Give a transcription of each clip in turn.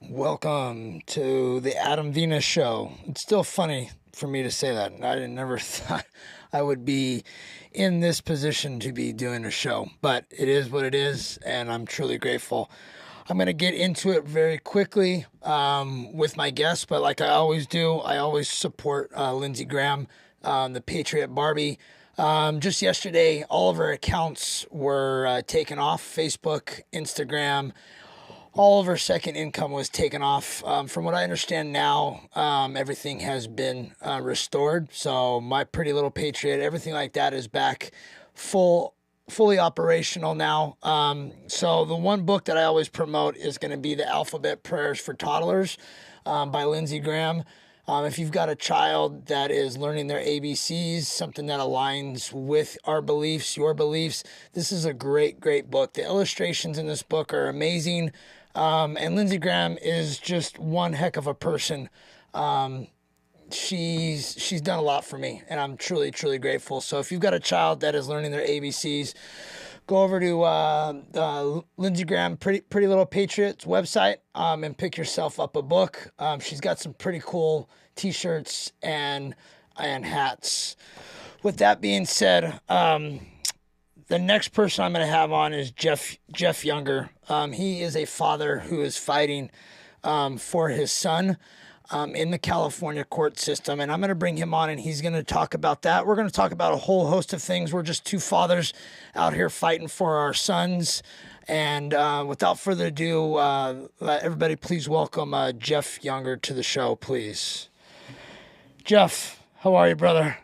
Welcome to the Vena show. It's still funny for me to say that. Never thought I would be in this position to be doing a show, but it is what it is, and I'm truly grateful. I'm going to get into it very quickly with my guests, but like I always do, I always support Lindsey Graham, the Patriot Barbie. Just yesterday, all of her accounts were taken off Facebook, Instagram. All of her second income was taken off. From what I understand now, everything has been restored. So my pretty little patriot, everything like that is back fully operational now. So the one book that I always promote is going to be the Alphabet Prayers for Toddlers by Lindsey Graham. If you've got a child that is learning their ABCs, something that aligns with our beliefs, your beliefs, this is a great book. The illustrations in this book are amazing. And Lindsey Graham is just one heck of a person. She's done a lot for me, and I'm truly grateful. So if you've got a child that is learning their ABCs, go over to Lindsey Graham Pretty Little Patriots website and pick yourself up a book. She's got some pretty cool T-shirts and hats. With that being said, the next person I'm going to have on is Jeff Younger. He is a father who is fighting for his son in the California court system, and I'm going to bring him on, and he's going to talk about that. We're going to talk about a whole host of things. We're just two fathers out here fighting for our sons. And without further ado, everybody please welcome Jeff Younger to the show, please. Jeff, how are you, brother?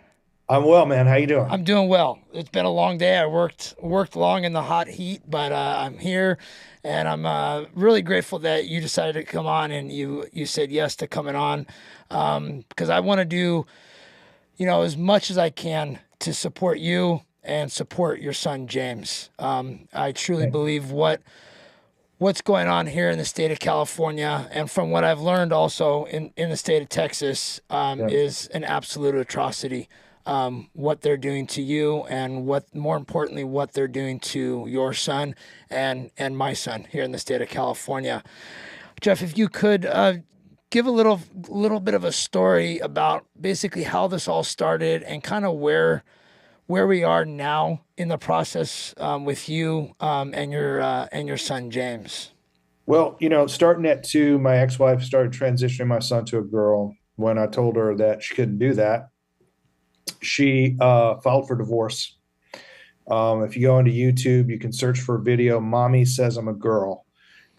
I'm well, man. How you doing? I'm doing well. It's been a long day. I worked long in the hot heat, but I'm here, and I'm really grateful that you decided to come on and you said yes to coming on, because I want to do, as much as I can to support you and support your son James. I truly Thank you. believe what's going on here in the state of California, and from what I've learned also in the state of Texas, Yeah. is an absolute atrocity. What they're doing to you, and what more importantly, what they're doing to your son and my son here in the state of California. Jeff, if you could give a little bit of a story about basically how this all started and kind of where we are now in the process with you and your son James. Well, starting at two, my ex-wife started transitioning my son to a girl. When I told her that she couldn't do that, she filed for divorce. If you go into YouTube, you can search for a video, "Mommy Says I'm a Girl."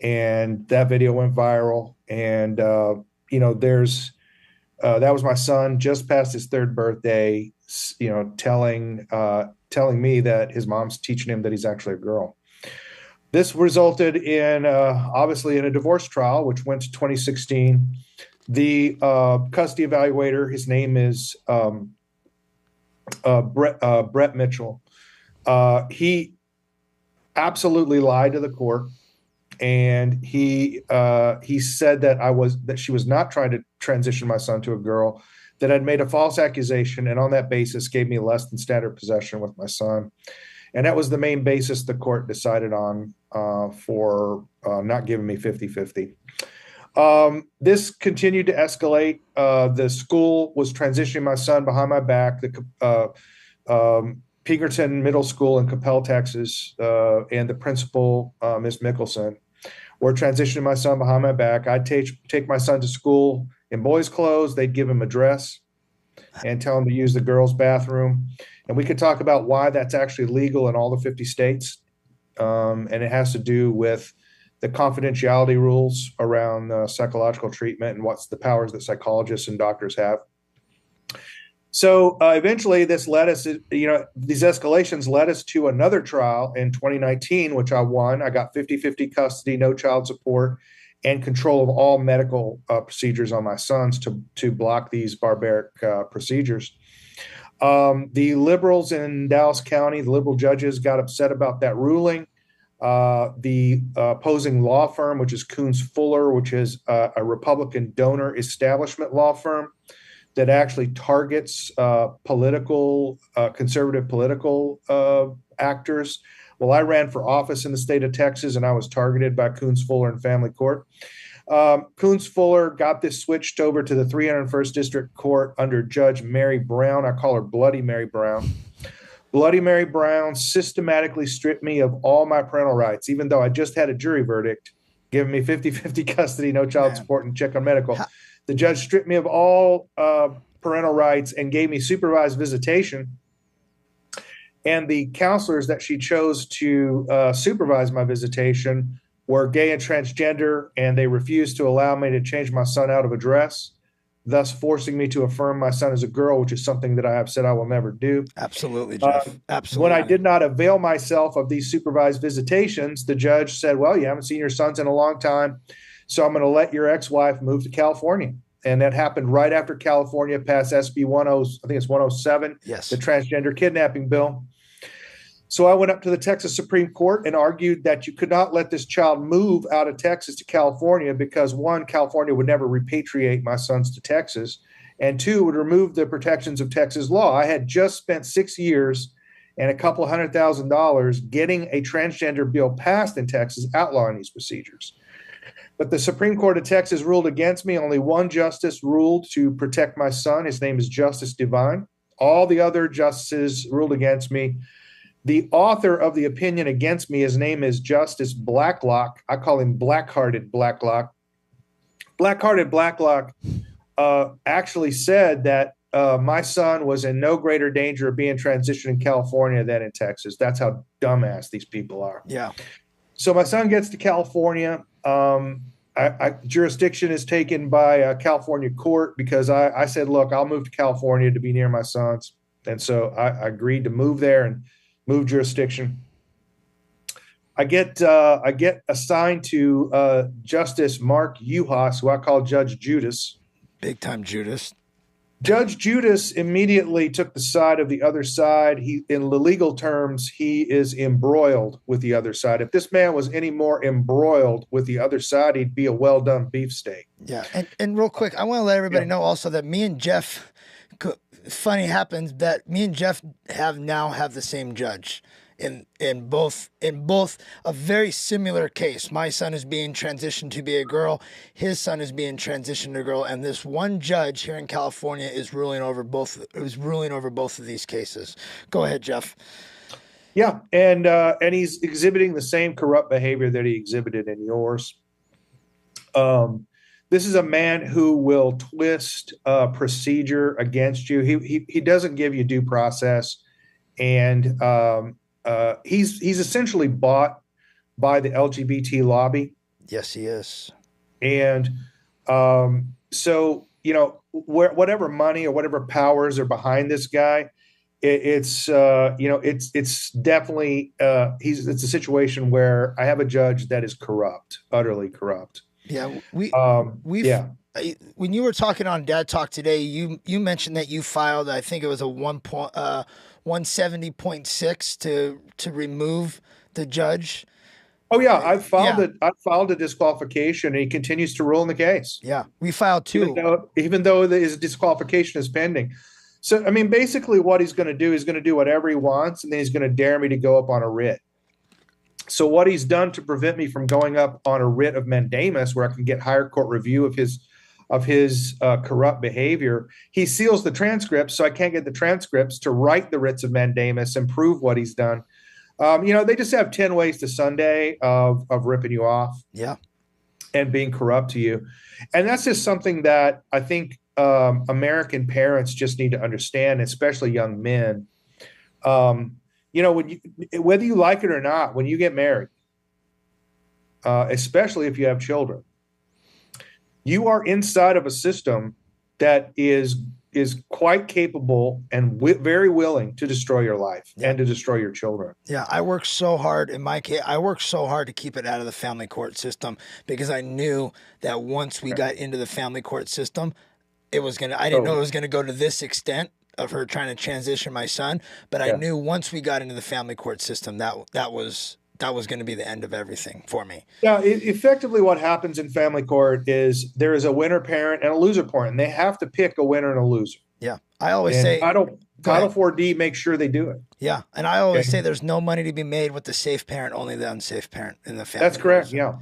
And that video went viral. And, that was my son just past his third birthday, telling me that his mom's teaching him that he's actually a girl. This resulted in obviously in a divorce trial, which went to 2016. The custody evaluator, his name is Brett Mitchell. He absolutely lied to the court, and he said that she was not trying to transition my son to a girl, that I'd made a false accusation, and on that basis gave me less than standard possession with my son. And that was the main basis the court decided on for not giving me 50-50. This continued to escalate. The school was transitioning my son behind my back. Pinkerton Middle School in Capel, Texas, and the principal, Miss Mickelson, were transitioning my son behind my back. I'd take my son to school in boys' clothes. They'd give him a dress and tell him to use the girls' bathroom. And we could talk about why that's actually legal in all the 50 states. And it has to do with the confidentiality rules around psychological treatment and what's the powers that psychologists and doctors have. So eventually these escalations led us to another trial in 2019, which I won. I got 50-50 custody, no child support, and control of all medical procedures on my sons to block these barbaric procedures. The liberals in Dallas County, the liberal judges, got upset about that ruling. The opposing law firm, which is Coons Fuller, which is a Republican donor establishment law firm that actually targets conservative political actors. Well, I ran for office in the state of Texas, and I was targeted by Coons Fuller and Family Court. Coons Fuller got this switched over to the 301st District Court under Judge Mary Brown. I call her Bloody Mary Brown. Bloody Mary Brown systematically stripped me of all my parental rights, even though I just had a jury verdict giving me 50-50 custody, no child support, and check on medical. The judge stripped me of all parental rights and gave me supervised visitation. And the counselors that she chose to supervise my visitation were gay and transgender, and they refused to allow me to change my son out of address, thus forcing me to affirm my son as a girl, which is something that I have said I will never do. Absolutely, Jeff. Absolutely. When I did not avail myself of these supervised visitations, the judge said, well, you haven't seen your sons in a long time, so I'm going to let your ex-wife move to California. And that happened right after California passed SB 10, I think it's 107, yes, the transgender kidnapping bill. So I went up to the Texas Supreme Court and argued that you could not let this child move out of Texas to California because, one, California would never repatriate my sons to Texas, and two, would remove the protections of Texas law. I had just spent 6 years and a couple $100,000 getting a transgender bill passed in Texas outlawing these procedures. But the Supreme Court of Texas ruled against me. Only one justice ruled to protect my son. His name is Justice Devine. All the other justices ruled against me. The author of the opinion against me, his name is Justice Blacklock. I call him Black-Hearted Blacklock. Black-Hearted Blacklock actually said that my son was in no greater danger of being transitioned in California than in Texas. That's how dumbass these people are. Yeah. So my son gets to California. Jurisdiction is taken by a California court because I said, look, I'll move to California to be near my sons. And so I agreed to move there and move jurisdiction. I get assigned to Justice Mark Uhas, who I call Judge Judas. Big time Judas. Judge Judas immediately took the side of the other side. In the legal terms, he is embroiled with the other side. If this man was any more embroiled with the other side, he'd be a well-done beefsteak. Yeah, and real quick, I want to let everybody know also that me and Jeff, funny happens that me and Jeff have the same judge in both a very similar case. My son is being transitioned to be a girl. His son is being transitioned to a girl, and this one judge here in California is ruling over both of these cases. Go ahead, Jeff. Yeah, and he's exhibiting the same corrupt behavior that he exhibited in yours. This is a man who will twist procedure against you. He doesn't give you due process, and he's essentially bought by the LGBT lobby. Yes, he is. And so, whatever money or whatever powers are behind this guy, it's definitely it's a situation where I have a judge that is corrupt, utterly corrupt. Yeah, when you were talking on Dad Talk today, you mentioned that you filed, I think it was a 170.6 to remove the judge. Oh yeah, I filed a disqualification, and he continues to rule in the case. Yeah, we filed two, even though his disqualification is pending. So I mean, basically, what he's going to do is going to do whatever he wants, and then he's going to dare me to go up on a writ. So what he's done to prevent me from going up on a writ of mandamus, where I can get higher court review of his corrupt behavior, he seals the transcripts, so I can't get the transcripts to write the writs of mandamus and prove what he's done. They just have 10 ways to Sunday of ripping you off, and being corrupt to you, and that's just something that I think American parents just need to understand, especially young men. Whether you like it or not, when you get married, especially if you have children, you are inside of a system that is quite capable and very willing to destroy your life and to destroy your children. Yeah, I worked so hard in my case. I worked so hard to keep it out of the family court system because I knew that once we got into the family court system, I didn't know it was gonna go to this extent of her trying to transition my son, but I knew once we got into the family court system that was going to be the end of everything for me. Yeah, effectively what happens in family court is there is a winner parent and a loser parent, and they have to pick a winner and a loser. Yeah, I always say Title 4D makes sure they do it. Yeah, and I always say there's no money to be made with the safe parent, only the unsafe parent in the family. That's correct. Yeah.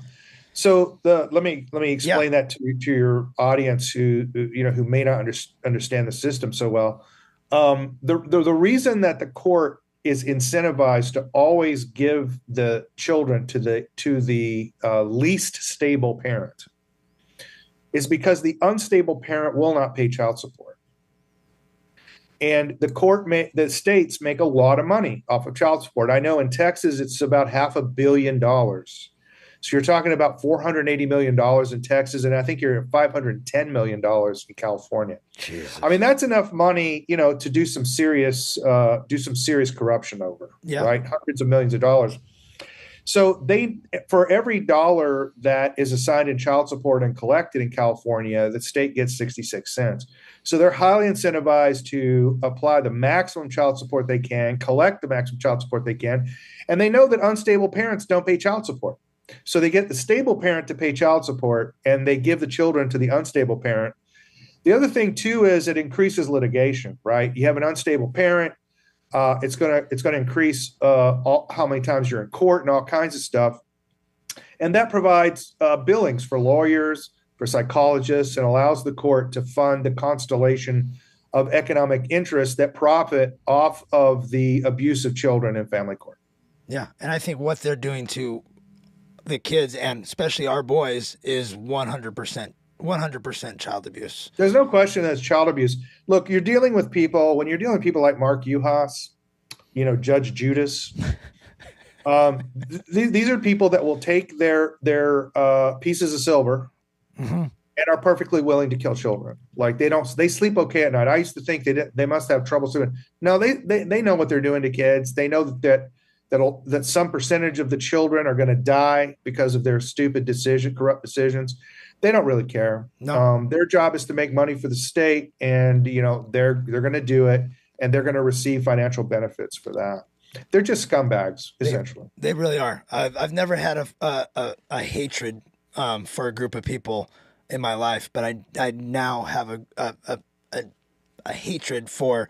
So let me Yeah. explain that to your audience who may not understand the system so well. The reason that the court is incentivized to always give the children to the least stable parent is because the unstable parent will not pay child support. And the states make a lot of money off of child support. I know in Texas it's about $500 million. So you're talking about $480 million in Texas, and I think you're at $510 million in California. I mean, Jesus. that's enough money, to do some serious corruption over, Yeah. right? Hundreds of millions of dollars. So for every dollar that is assigned in child support and collected in California, the state gets 66 cents. So they're highly incentivized to apply the maximum child support they can, collect the maximum child support they can, and they know that unstable parents don't pay child support. So they get the stable parent to pay child support, and they give the children to the unstable parent. The other thing too is it increases litigation, right? You have an unstable parent, it's gonna increase how many times you're in court and all kinds of stuff, and that provides billings for lawyers, for psychologists, and allows the court to fund the constellation of economic interests that profit off of the abuse of children in family court. Yeah. And I think what they're doing to the kids and especially our boys is 100% child abuse. There's no question that it's child abuse. Look, when you're dealing with people like Mark Uhas, Judge Judas. These are people that will take their pieces of silver Mm-hmm. and are perfectly willing to kill children. Like they sleep okay at night. I used to think they must have trouble sleeping. No, they know what they're doing to kids. They know that some percentage of the children are going to die because of their stupid corrupt decisions. They don't really care. No. Their job is to make money for the state, and they're going to do it, and they're going to receive financial benefits for that. They're just scumbags, essentially. They really are. I've never had a hatred for a group of people in my life, but I now have a hatred for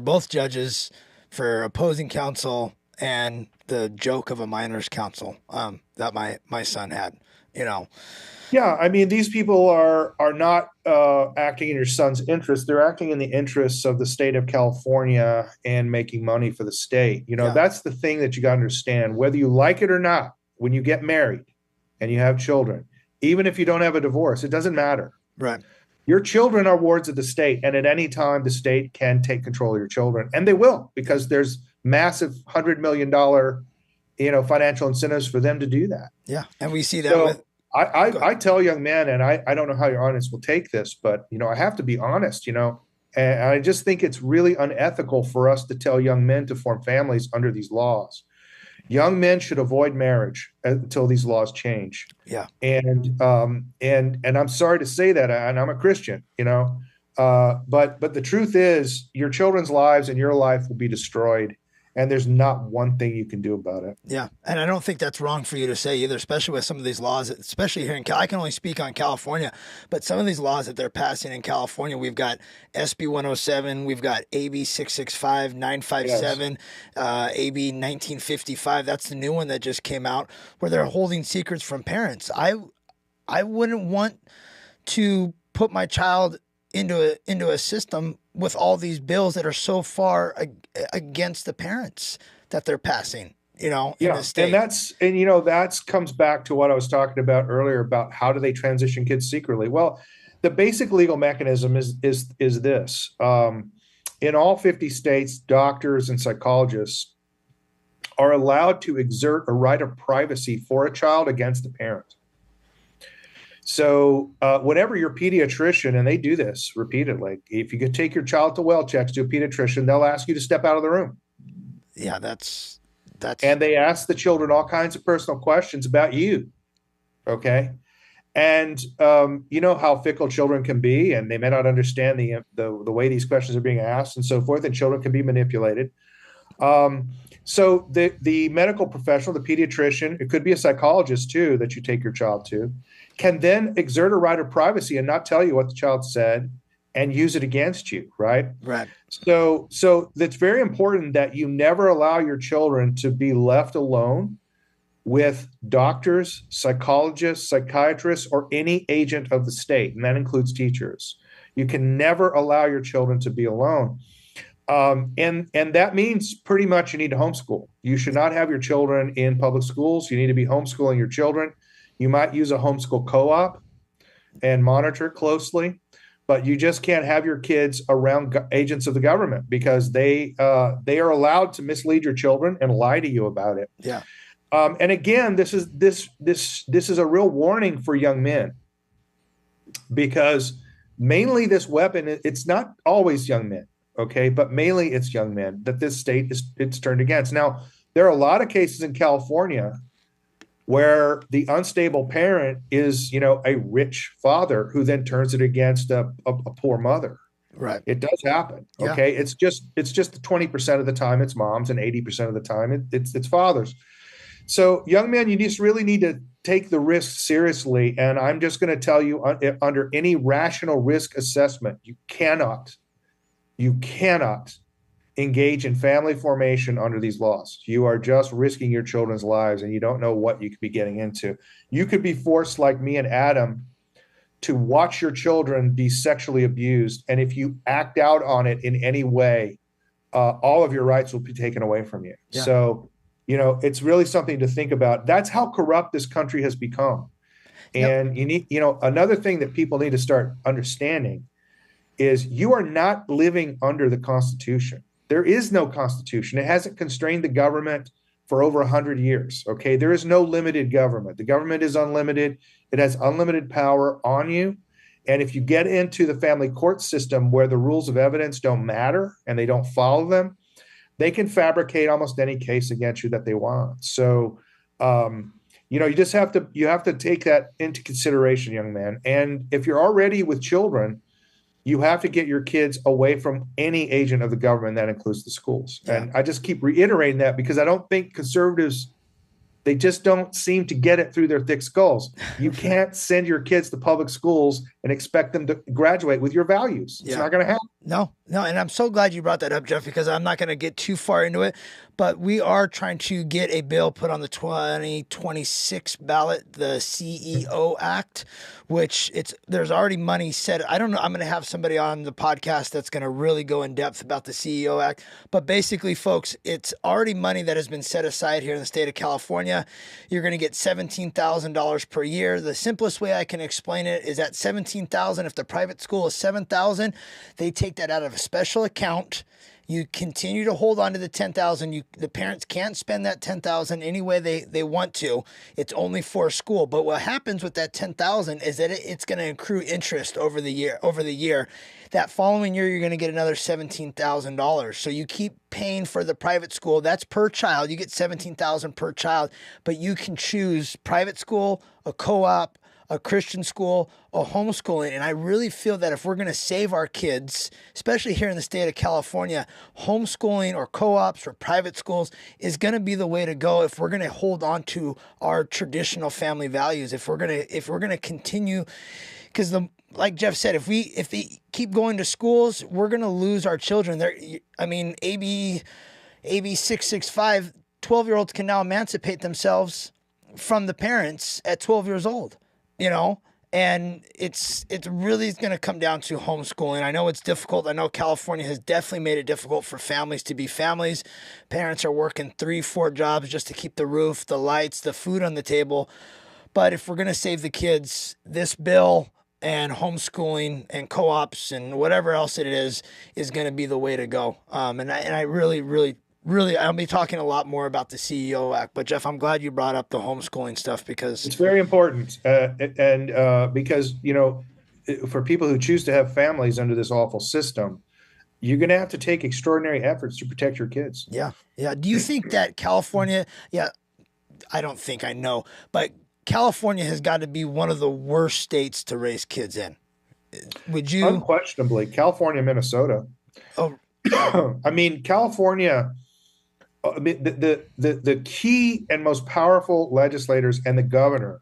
both judges, for opposing counsel, and the joke of a minors counsel that my son had. Yeah, I mean, these people are not acting in your son's interest. They're acting in the interests of the state of California and making money for the state. Yeah. That's the thing that you got to understand. Whether you like it or not, when you get married and you have children, even if you don't have a divorce, it doesn't matter. Right. Your children are wards of the state, and at any time, the state can take control of your children, and they will, because there's massive $100 million, financial incentives for them to do that. Yeah, and we see that So, with. I tell young men, and I don't know how your audience will take this, but I have to be honest, and I just think it's really unethical for us to tell young men to form families under these laws. Young men should avoid marriage until these laws change. Yeah. And I'm sorry to say that, and I'm a Christian, but the truth is, your children's lives and your life will be destroyed, and there's not one thing you can do about it. Yeah, and I don't think that's wrong for you to say either, especially with some of these laws, especially here in I can only speak on California, but some of these laws that they're passing in California, we've got SB 107, we've got AB 665, 957, AB 1955. That's the new one that just came out, where they're holding secrets from parents. I wouldn't want to put my child into a system with all these bills that are so far against the parents that they're passing, in the state. And that's comes back to what I was talking about earlier about how do they transition kids secretly. Well, the basic legal mechanism is this. In all 50 states, doctors and psychologists are allowed to exert a right of privacy for a child against the parent. So whenever your pediatrician, and they do this repeatedly, if you could take your child to well checks to a pediatrician, they'll ask you to step out of the room. Yeah, that's. And they ask the children all kinds of personal questions about you. Okay. And you know how fickle children can be, and they may not understand the way these questions are being asked and so forth, and children can be manipulated. So the medical professional, the pediatrician, it could be a psychologist too that you take your child to, can then exert a right of privacy and not tell you what the child said and use it against you, right? Right. So that's very important that you never allow your children to be left alone with doctors, psychologists, psychiatrists, or any agent of the state, and that includes teachers. You can never allow your children to be alone. And that means pretty much you need to homeschool. You should not have your children in public schools. You need to be homeschooling your children. You might use a homeschool co-op and monitor it closely, but you just can't have your kids around agents of the government because they are allowed to mislead your children and lie to you about it. Yeah. And again, this is a real warning for young men, because mainly this weapon, it's not always young men, okay, but mainly it's young men that this state it's turned against. Now, there are a lot of cases in California where the unstable parent is, a rich father who then turns it against a poor mother. Right. It does happen. Yeah. Okay. It's just 20% of the time it's moms, and 80% of the time it's fathers. So young men, you just really need to take the risk seriously. And I'm just going to tell you, under any rational risk assessment, you cannot engage in family formation under these laws. You are just risking your children's lives, and you don't know what you could be getting into. You could be forced, like me and Adam, to watch your children be sexually abused. And if you act out on it in any way, all of your rights will be taken away from you. Yeah. So, it's really something to think about. That's how corrupt this country has become. And you need, another thing that people need to start understanding is you are not living under the Constitution. There is no Constitution. It hasn't constrained the government for over 100 years. Okay. There is no limited government. The government is unlimited. It has unlimited power on you. And if you get into the family court system where the rules of evidence don't matter and they don't follow them, they can fabricate almost any case against you that they want. So, you just have to take that into consideration, young man. And if you're already with children, you have to get your kids away from any agent of the government. That includes the schools. Yeah. And I just keep reiterating that because I don't think conservatives, they just don't seem to get it through their thick skulls. You can't send your kids to public schools and expect them to graduate with your values. It's not going to happen. No. And I'm so glad you brought that up, Jeff, because I'm not going to get too far into it, but we are trying to get a bill put on the 2026 ballot, the CEO Act, which there's already money set. I don't know. I'm going to have somebody on the podcast that's going to really go in depth about the CEO Act, but basically, folks, it's already money that has been set aside here in the state of California. You're going to get $17,000 per year. The simplest way I can explain it is that $17,000, if the private school is $7,000, they take that out of a special account. You continue to hold on to the $10,000. The parents can't spend that $10,000 any way they want to. It's only for school. But what happens with that $10,000 is that it's going to accrue interest over the year. That following year, you're going to get another $17,000. So you keep paying for the private school. That's per child. You get $17,000 per child, but you can choose private school, a co-op, a Christian school, a homeschooling. And I really feel that if we're going to save our kids, especially here in the state of California, homeschooling or co-ops or private schools is going to be the way to go if we're going to hold on to our traditional family values. If we're going to continue, because like Jeff said, if they keep going to schools, we're going to lose our children. AB 665, 12-year-olds can now emancipate themselves from the parents at 12 years old. And it's really going to come down to homeschooling. I know it's difficult. I know California has definitely made it difficult for families to be families. Parents are working 3-4 jobs just to keep the roof, the lights, the food on the table. But if we're going to save the kids, this bill and homeschooling and co-ops and whatever else it is going to be the way to go. And I really, I'll be talking a lot more about the CEO Act, but Jeff, I'm glad you brought up the homeschooling stuff because it's very important. Because, for people who choose to have families under this awful system, you're going to have to take extraordinary efforts to protect your kids. Yeah. Yeah. Do you think that California, I don't think I know, but California has got to be one of the worst states to raise kids in. Would you? Unquestionably, California, Minnesota. Oh, I mean, California, the key and most powerful legislators and the governor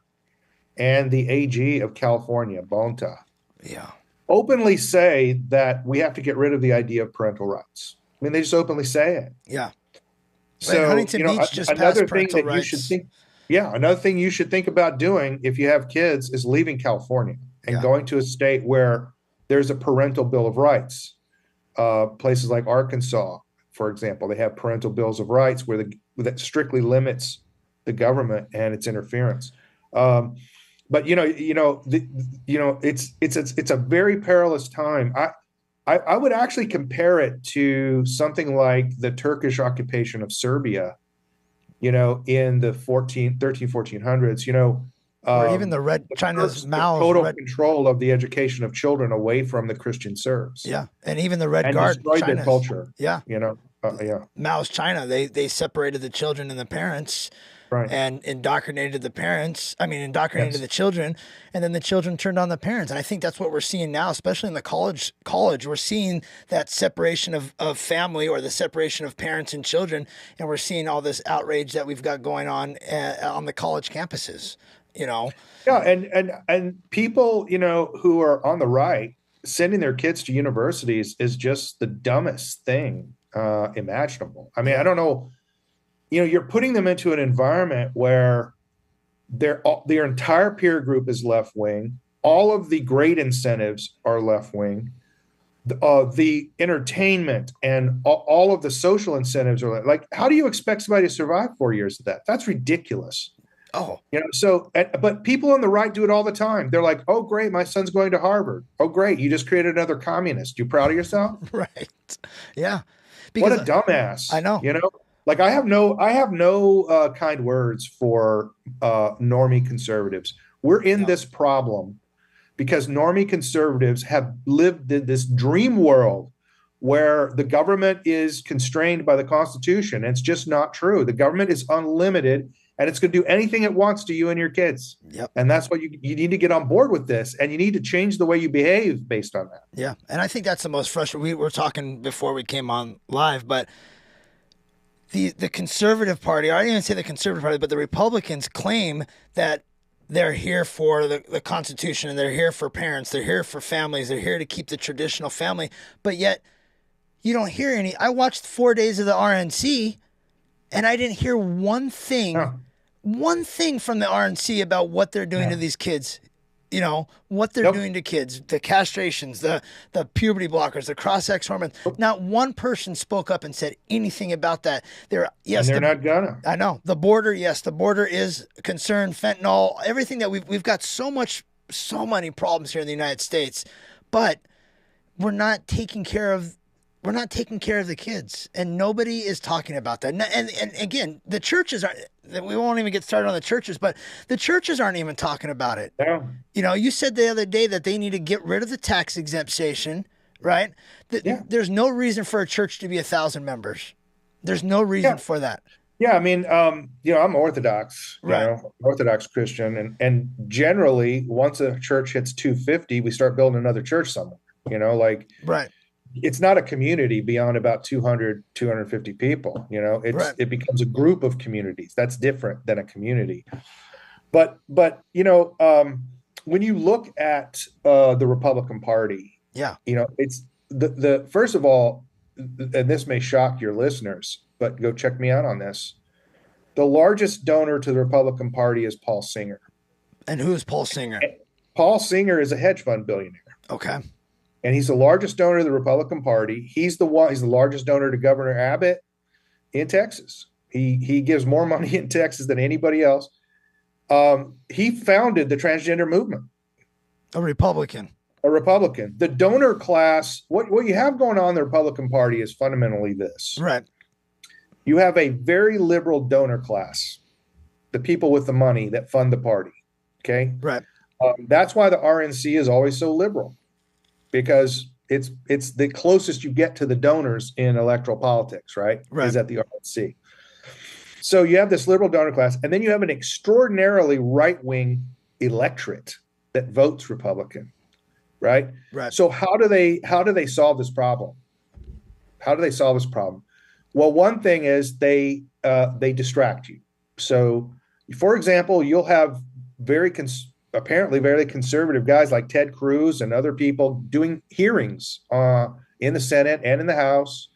and the AG of California, Bonta, openly say that we have to get rid of the idea of parental rights. I mean, they just openly say it. Yeah. So, Huntington Beach just another passed thing parental that rights. you should think. Yeah, another thing you should think about doing if you have kids is leaving California and Yeah. going to a state where there's a parental bill of rights. Places like Arkansas, for example, they have parental bills of rights where that strictly limits the government and its interference. Um, but it's a very perilous time. I would actually compare it to something like the Turkish occupation of Serbia, in the 1400s, Or even the red the China's Turks took Mao's total red. control of the education of children away from the Christian Serbs Yeah. And even the Red and Guard, destroyed their China's. culture. Yeah. Yeah, Mao's China, they separated the children and the parents right. and indoctrinated the parents. I mean, indoctrinated Yes. the children, and then the children turned on the parents. And I think that's what we're seeing now, especially in the college. We're seeing that separation of family, or the separation of parents and children, and we're seeing all this outrage that we've got going on the college campuses. You know, Yeah, and people, who are on the right, sending their kids to universities is just the dumbest thing imaginable. I mean, I yeah, don't know. You're putting them into an environment where their entire peer group is left wing. All of the great incentives are left wing. The entertainment and all of the social incentives are like, how do you expect somebody to survive 4 years of that? That's ridiculous. oh, But people on the right do it all the time. They're like, oh, great, my son's going to Harvard. Oh, great, you just created another communist. You proud of yourself? right, yeah, What because a dumbass. I know, Like I have no kind words for normie conservatives. We're in no, this problem because normie conservatives have lived in this dream world where the government is constrained by the Constitution. And it's just not true. The government is unlimited and it's going to do anything it wants to you and your kids. yep. And that's what you need to get on board with this. And you need to change the way you behave based on that. Yeah, and I think that's the most frustrating. We were talking before we came on live, but the conservative party, or I didn't even say the conservative party, but the Republicans claim that they're here for the Constitution, and they're here for parents, they're here for families, they're here to keep the traditional family. But yet, you don't hear any. I watched 4 days of the RNC, and I didn't hear No, one thing from the RNC about what they're doing to no. these kids. You know, what they're Nope. doing to kids, the castrations, the puberty blockers, the cross-sex hormones. Not one person spoke up and said anything about that. And Yes, they're not gonna. I know the border. Yes, the border is concerned. Fentanyl, everything that we've got so many problems here in the United States, but we're not taking care of we're not taking care of the kids, and nobody is talking about that. And again, the churches aren't. We won't even get started on the churches, but the churches aren't even talking about it. No. You know, you said the other day that they need to get rid of the tax exemption, right? Yeah. There's no reason for a church to be 1,000 members. There's no reason Yeah. for that. Yeah, I mean, I'm Orthodox, Right. Orthodox Christian, and generally, once a church hits 250, we start building another church somewhere. Like Right. it's not a community beyond about 200, 250 people. Right. It becomes a group of communities. That's different than a community. But when you look at the Republican Party, Yeah. it's the first of all, and this may shock your listeners, but go check me out on this. The largest donor to the Republican Party is Paul Singer. And who's Paul Singer? Paul Singer is a hedge fund billionaire, Okay. and he's the largest donor to the Republican Party. He's the largest donor to Governor Abbott in Texas. He gives more money in Texas than anybody else. He founded the transgender movement. A Republican. A Republican. The donor class, what you have going on in the Republican Party is fundamentally this. Right. You have a very liberal donor class, the people with the money that fund the party. Okay. Right. That's why the RNC is always so liberal, because it's the closest you get to the donors in electoral politics, right? Right. Is at the RNC. So you have this liberal donor class, and then you have an extraordinarily right-wing electorate that votes Republican, right? Right. So how do they solve this problem? How do they solve this problem? Well, one thing is they distract you. So, for example, you'll have apparently very conservative guys like Ted Cruz and other people doing hearings in the Senate and in the House,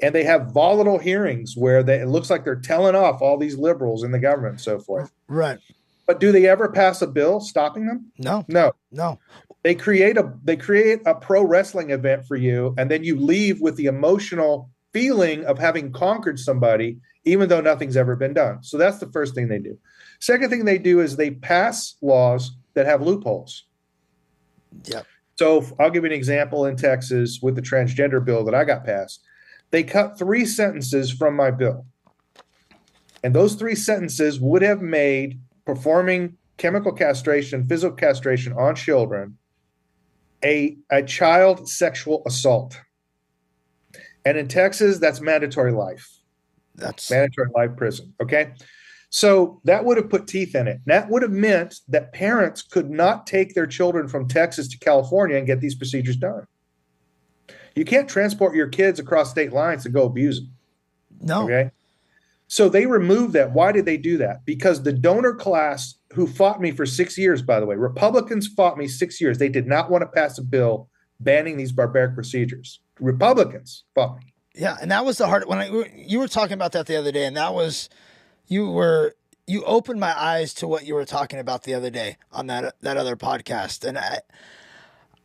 And they have volatile hearings where it looks like they're telling off all these liberals in the government and so forth. Right. But do they ever pass a bill stopping them? No. No. No. They create a pro wrestling event for you, and then you leave with the emotional feeling of having conquered somebody, even though nothing's ever been done. So that's the first thing they do. Second thing they do is they pass laws that have loopholes. Yep. So I'll give you an example in Texas with the transgender bill that I got passed. They cut 3 sentences from my bill. And those 3 sentences would have made performing chemical castration, physical castration on children a child sexual assault. And in Texas, that's mandatory life. That's mandatory life prison. Okay. So that would have put teeth in it. That would have meant that parents could not take their children from Texas to California and get these procedures done. You can't transport your kids across state lines to go abuse them. No. Okay. So they removed that. Why did they do that? Because the donor class who fought me for 6 years, by the way, Republicans fought me 6 years. They did not want to pass a bill banning these barbaric procedures. Republicans fought me. Yeah, and that was the hard. You were talking about that the other day, and that was you opened my eyes to what you were talking about the other day on that other podcast, and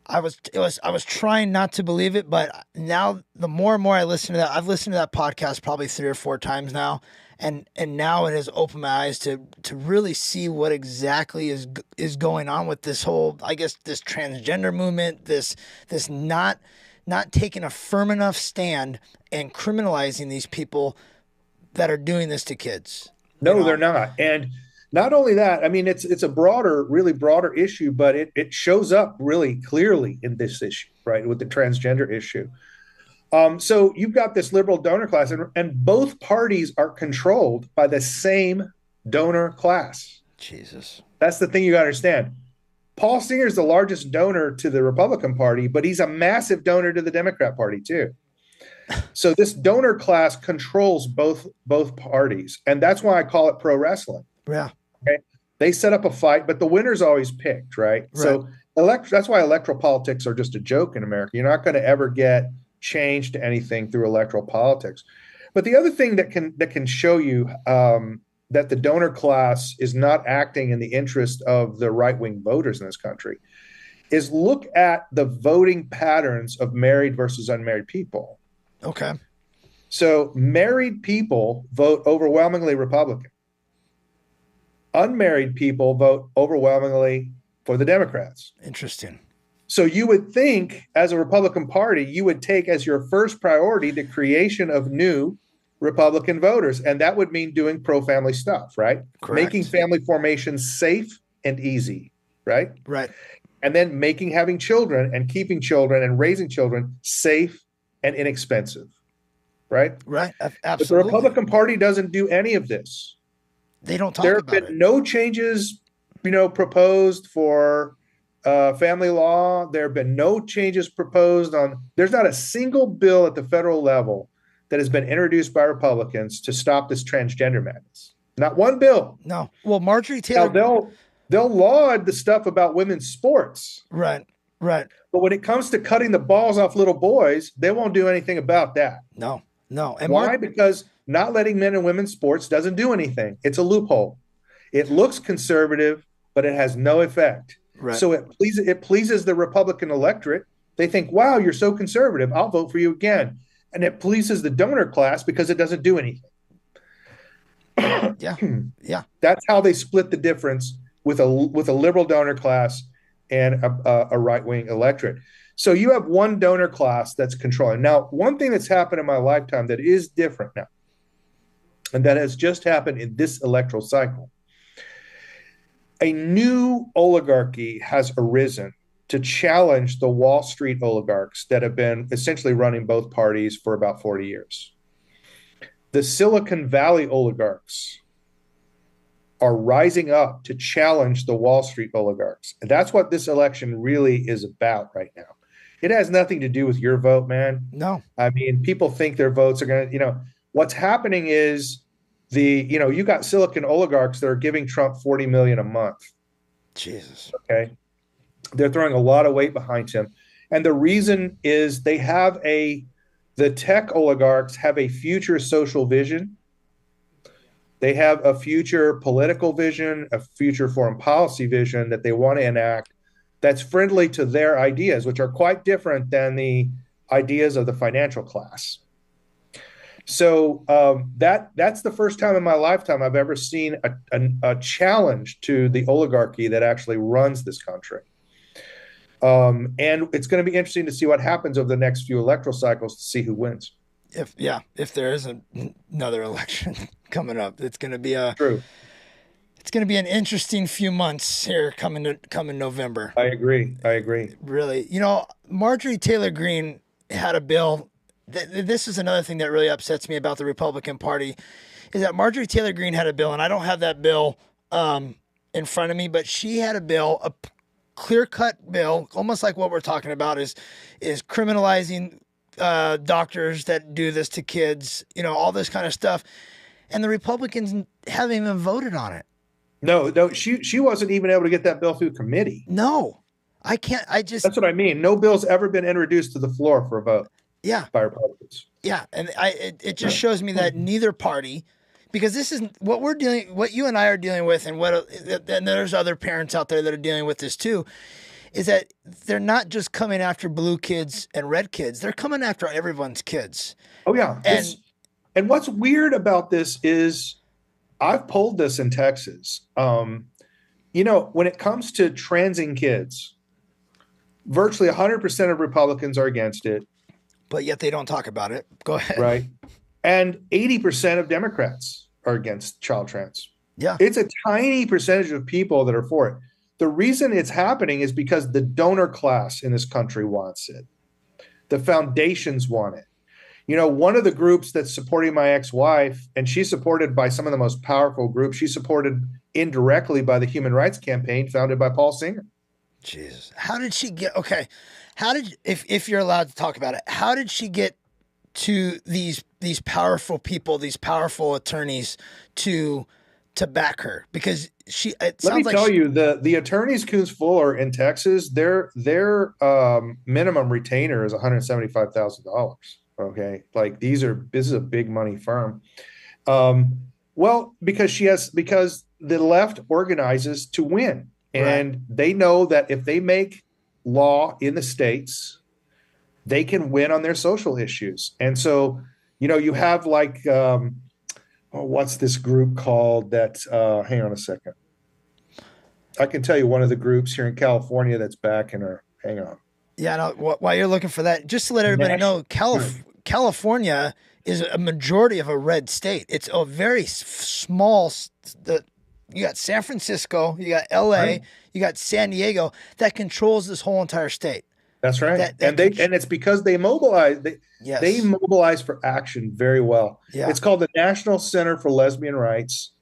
I was trying not to believe it, but now the more and more I listen to that, I've listened to that podcast probably 3 or 4 times now, and now it has opened my eyes to really see what exactly is going on with this whole, I guess, this transgender movement, this not taking a firm enough stand and criminalizing these people that are doing this to kids. No, they're not. And not only that, I mean, it's a really broader issue, but it shows up really clearly in this issue, right, with the transgender issue. So you've got this liberal donor class, and both parties are controlled by the same donor class. Jesus. That's the thing you got to understand. Paul Singer is the largest donor to the Republican Party, but he's a massive donor to the Democrat Party too. So this donor class controls both parties, and that's why I call it pro wrestling. Yeah. Okay. They set up a fight, but the winner's always picked, right? So that's why electoral politics are just a joke in America. You're not going to ever get change to anything through electoral politics. But the other thing that can show you that the donor class is not acting in the interest of the right-wing voters in this country is look at the voting patterns of married versus unmarried people. Okay. So married people vote overwhelmingly Republican. Unmarried people vote overwhelmingly for the Democrats. Interesting. So you would think, as a Republican Party, you would take as your first priority the creation of new Republican voters, and that would mean doing pro-family stuff, right? Correct. Making family formation safe and easy, right? Right. And then having children and keeping children and raising children safe and inexpensive, right? Right. Absolutely. But the Republican Party doesn't do any of this. They don't talk there about have it. been no changes, proposed for family law. There have been no changes proposed there's not a single bill at the federal level that has been introduced by Republicans to stop this transgender madness. Not one bill. No. Well, Marjorie Taylor. Now, they'll laud the stuff about women's sports. Right. Right. But when it comes to cutting the balls off little boys, they won't do anything about that. No. And why? Because not letting men and women's sports doesn't do anything. It's a loophole. It looks conservative, but it has no effect. Right. So it pleases the Republican electorate. They think, wow, you're so conservative, I'll vote for you again. And it pleases the donor class because it doesn't do anything. Yeah. That's how they split the difference with a liberal donor class and a right-wing electorate. So you have one donor class that's controlling. Now, one thing that's happened in my lifetime that is different now, and that has just happened in this electoral cycle, a new oligarchy has arisen to challenge the Wall Street oligarchs that have been essentially running both parties for about 40 years. The Silicon Valley oligarchs are rising up to challenge the Wall Street oligarchs. And that's what this election really is about right now. It has nothing to do with your vote, man. No. I mean, people think their votes are going to, what's happening is you got Silicon oligarchs that are giving Trump $40 million a month. Jesus. Okay. They're throwing a lot of weight behind him. And the reason is they have a The tech oligarchs have a future social vision. They have a future political vision, a future foreign policy vision that they want to enact that's friendly to their ideas, which are quite different than the ideas of the financial class. So that's the first time in my lifetime I've ever seen a challenge to the oligarchy that actually runs this country. And it's going to be interesting to see what happens over the next few electoral cycles to see who wins. If there is another election coming up, True. it's going to be an interesting few months here coming November. I agree. Really, Marjorie Taylor Greene had a bill. This is another thing that really upsets me about the Republican Party, is that Marjorie Taylor Greene had a bill, and I don't have that bill in front of me, but she had a bill, a clear-cut bill, almost like what we're talking about, is criminalizing doctors that do this to kids, all this kind of stuff, and the Republicans haven't even voted on it. No, she wasn't even able to get that bill through committee. No, I can't. That's what I mean. No bill's ever been introduced to the floor for a vote. Yeah. By Republicans. Yeah, and it just shows me that neither party, because this is what you and I are dealing with, and there's other parents out there that are dealing with this too, is that they're not just coming after blue kids and red kids; they're coming after everyone's kids. Oh yeah, and what's weird about this is, I've polled this in Texas. When it comes to transing kids, virtually 100% of Republicans are against it. But yet they don't talk about it. Go ahead. Right. And 80% of Democrats are against child trans. Yeah. It's a tiny percentage of people that are for it. The reason it's happening is because the donor class in this country wants it. The foundations want it. One of the groups that's supporting my ex-wife, and she's supported by some of the most powerful groups, she's supported indirectly by the Human Rights Campaign founded by Paul Singer. Jesus. How did she get, okay. If you're allowed to talk about it, how did she get to these powerful people, these powerful attorneys to back her? Because let me tell you, the attorneys Coons Fuller in Texas, their minimum retainer is $175,000. Okay, like this is a big money firm. Well, because the left organizes to win, and right. They know that if they make law in the states, they can win on their social issues. And so, you have like, what's this group called that, hang on a second. I can tell you one of the groups here in California that's backing her. Hang on. Yeah, no, while you're looking for that, just to let everybody know, California is a majority of a red state. It's a very small, you got San Francisco, you got LA, right. You got San Diego that controls this whole entire state. That's right. And it's because they mobilize. They mobilize for action very well. Yeah. It's called the National Center for Lesbian Rights.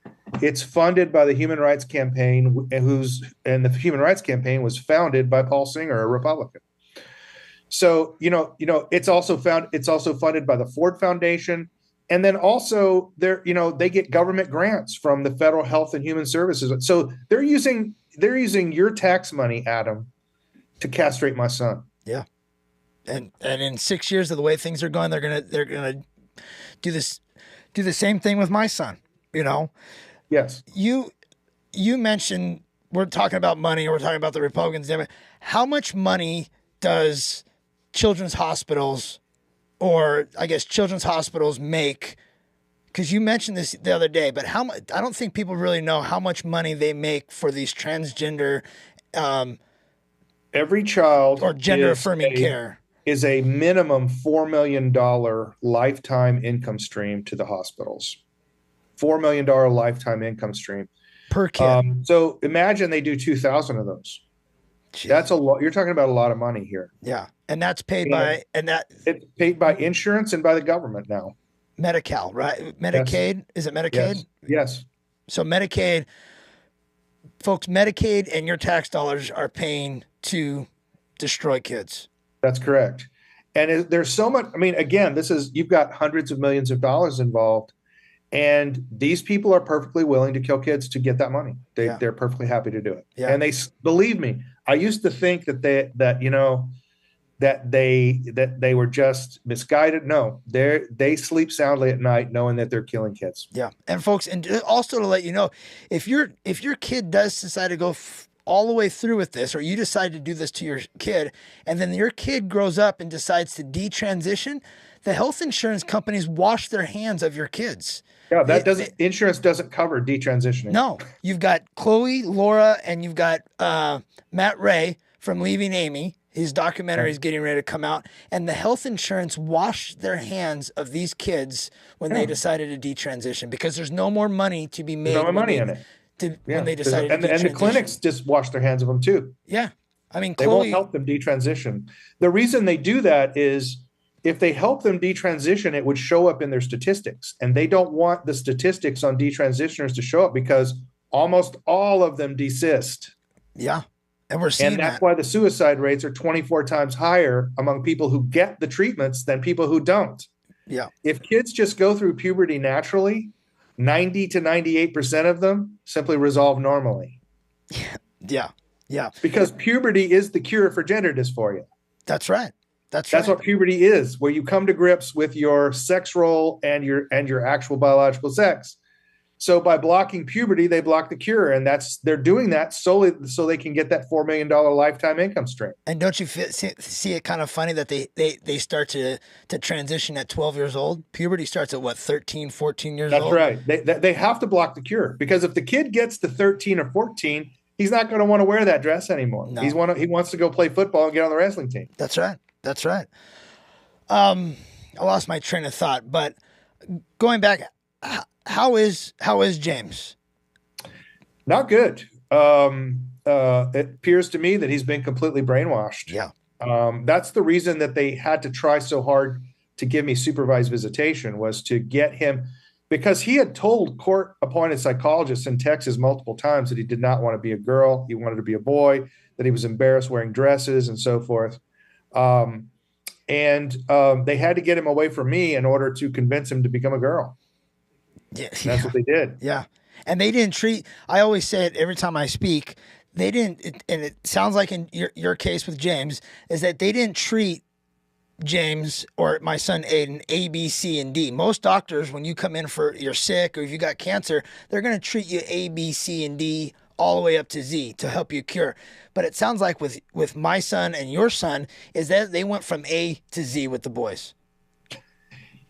It's funded by the Human Rights Campaign, and the Human Rights Campaign was founded by Paul Singer, a Republican. So, it's also funded by the Ford Foundation. And then also they get government grants from the Federal Health and Human Services. So they're using your tax money, Adam, to castrate my son. Yeah. And in 6 years of the way things are going, they're gonna do the same thing with my son, Yes. You mentioned, we're talking about money, we're talking about the Republicans. How much money does children's hospitals, or I guess children's hospitals, make? Because you mentioned this the other day, but how much? I don't think people really know how much money they make for these transgender, every child or gender affirming care is a minimum $4 million lifetime income stream to the hospitals. $4 million lifetime income stream per kid. So imagine they do 2,000 of those. Jeez. That's a lot. You're talking about a lot of money here. Yeah, and that's paid it's paid by insurance and by the government now. Medi-Cal, right? Medicaid. Yes. Is it Medicaid? Yes. So Medicaid, folks, Medicaid and your tax dollars are paying to destroy kids. That's correct. And there's so much. I mean, again, you've got hundreds of millions of dollars involved. And these people are perfectly willing to kill kids to get that money. They're perfectly happy to do it. Yeah. And believe me, I used to think that that they were just misguided. No, they sleep soundly at night knowing that they're killing kids. Yeah. And folks, and also to let you know, if your kid does decide to go all the way through with this, or you decide to do this to your kid, and then your kid grows up and decides to detransition, the health insurance companies wash their hands of your kids. Yeah, insurance doesn't cover detransitioning. No, you've got Chloe, Laura, and you've got Matt Ray from Leaving Amy. His documentary is getting ready to come out, and the health insurance washed their hands of these kids when they decided to detransition, because there's no more money to be made. There's no money in it. When they decided to and the clinics just wash their hands of them too. Yeah. I mean, they won't help them detransition. The reason they do that is if they help them detransition, it would show up in their statistics. And they don't want the statistics on detransitioners to show up because almost all of them desist. Yeah. And we're seeing that's why the suicide rates are 24 times higher among people who get the treatments than people who don't. Yeah. If kids just go through puberty naturally, 90 to 98% of them simply resolve normally. Yeah. Yeah. Because puberty is the cure for gender dysphoria. That's right. That's what puberty is, where you come to grips with your sex role and your actual biological sex. So by blocking puberty, they block the cure, and they're doing that solely so they can get that $4 million lifetime income stream. And don't you see it kind of funny that they start to transition at 12 years old? Puberty starts at what, 13, 14 years old? That's right. They have to block the cure, because if the kid gets to 13 or 14, he's not going to want to wear that dress anymore. No. He wants to go play football and get on the wrestling team. That's right. That's right. I lost my train of thought, but going back, how is James? Not good. It appears to me that he's been completely brainwashed. Yeah. That's the reason that they had to try so hard to give me supervised visitation, was to get him, because he had told court-appointed psychologists in Texas multiple times that he did not want to be a girl. He wanted to be a boy, that he was embarrassed wearing dresses and so forth. They had to get him away from me in order to convince him to become a girl. Yeah, that's what they did. Yeah. And they didn't treat, I always say it every time I speak, they didn't, and it sounds like in your case with James, is that they didn't treat James or my son Aiden A, B, C, and D. Most doctors, when you come in for you're sick or if you got cancer, they're going to treat you A, B, C, and D all the way up to Z to help you cure. But it sounds like with my son and your son is that they went from A to Z with the boys.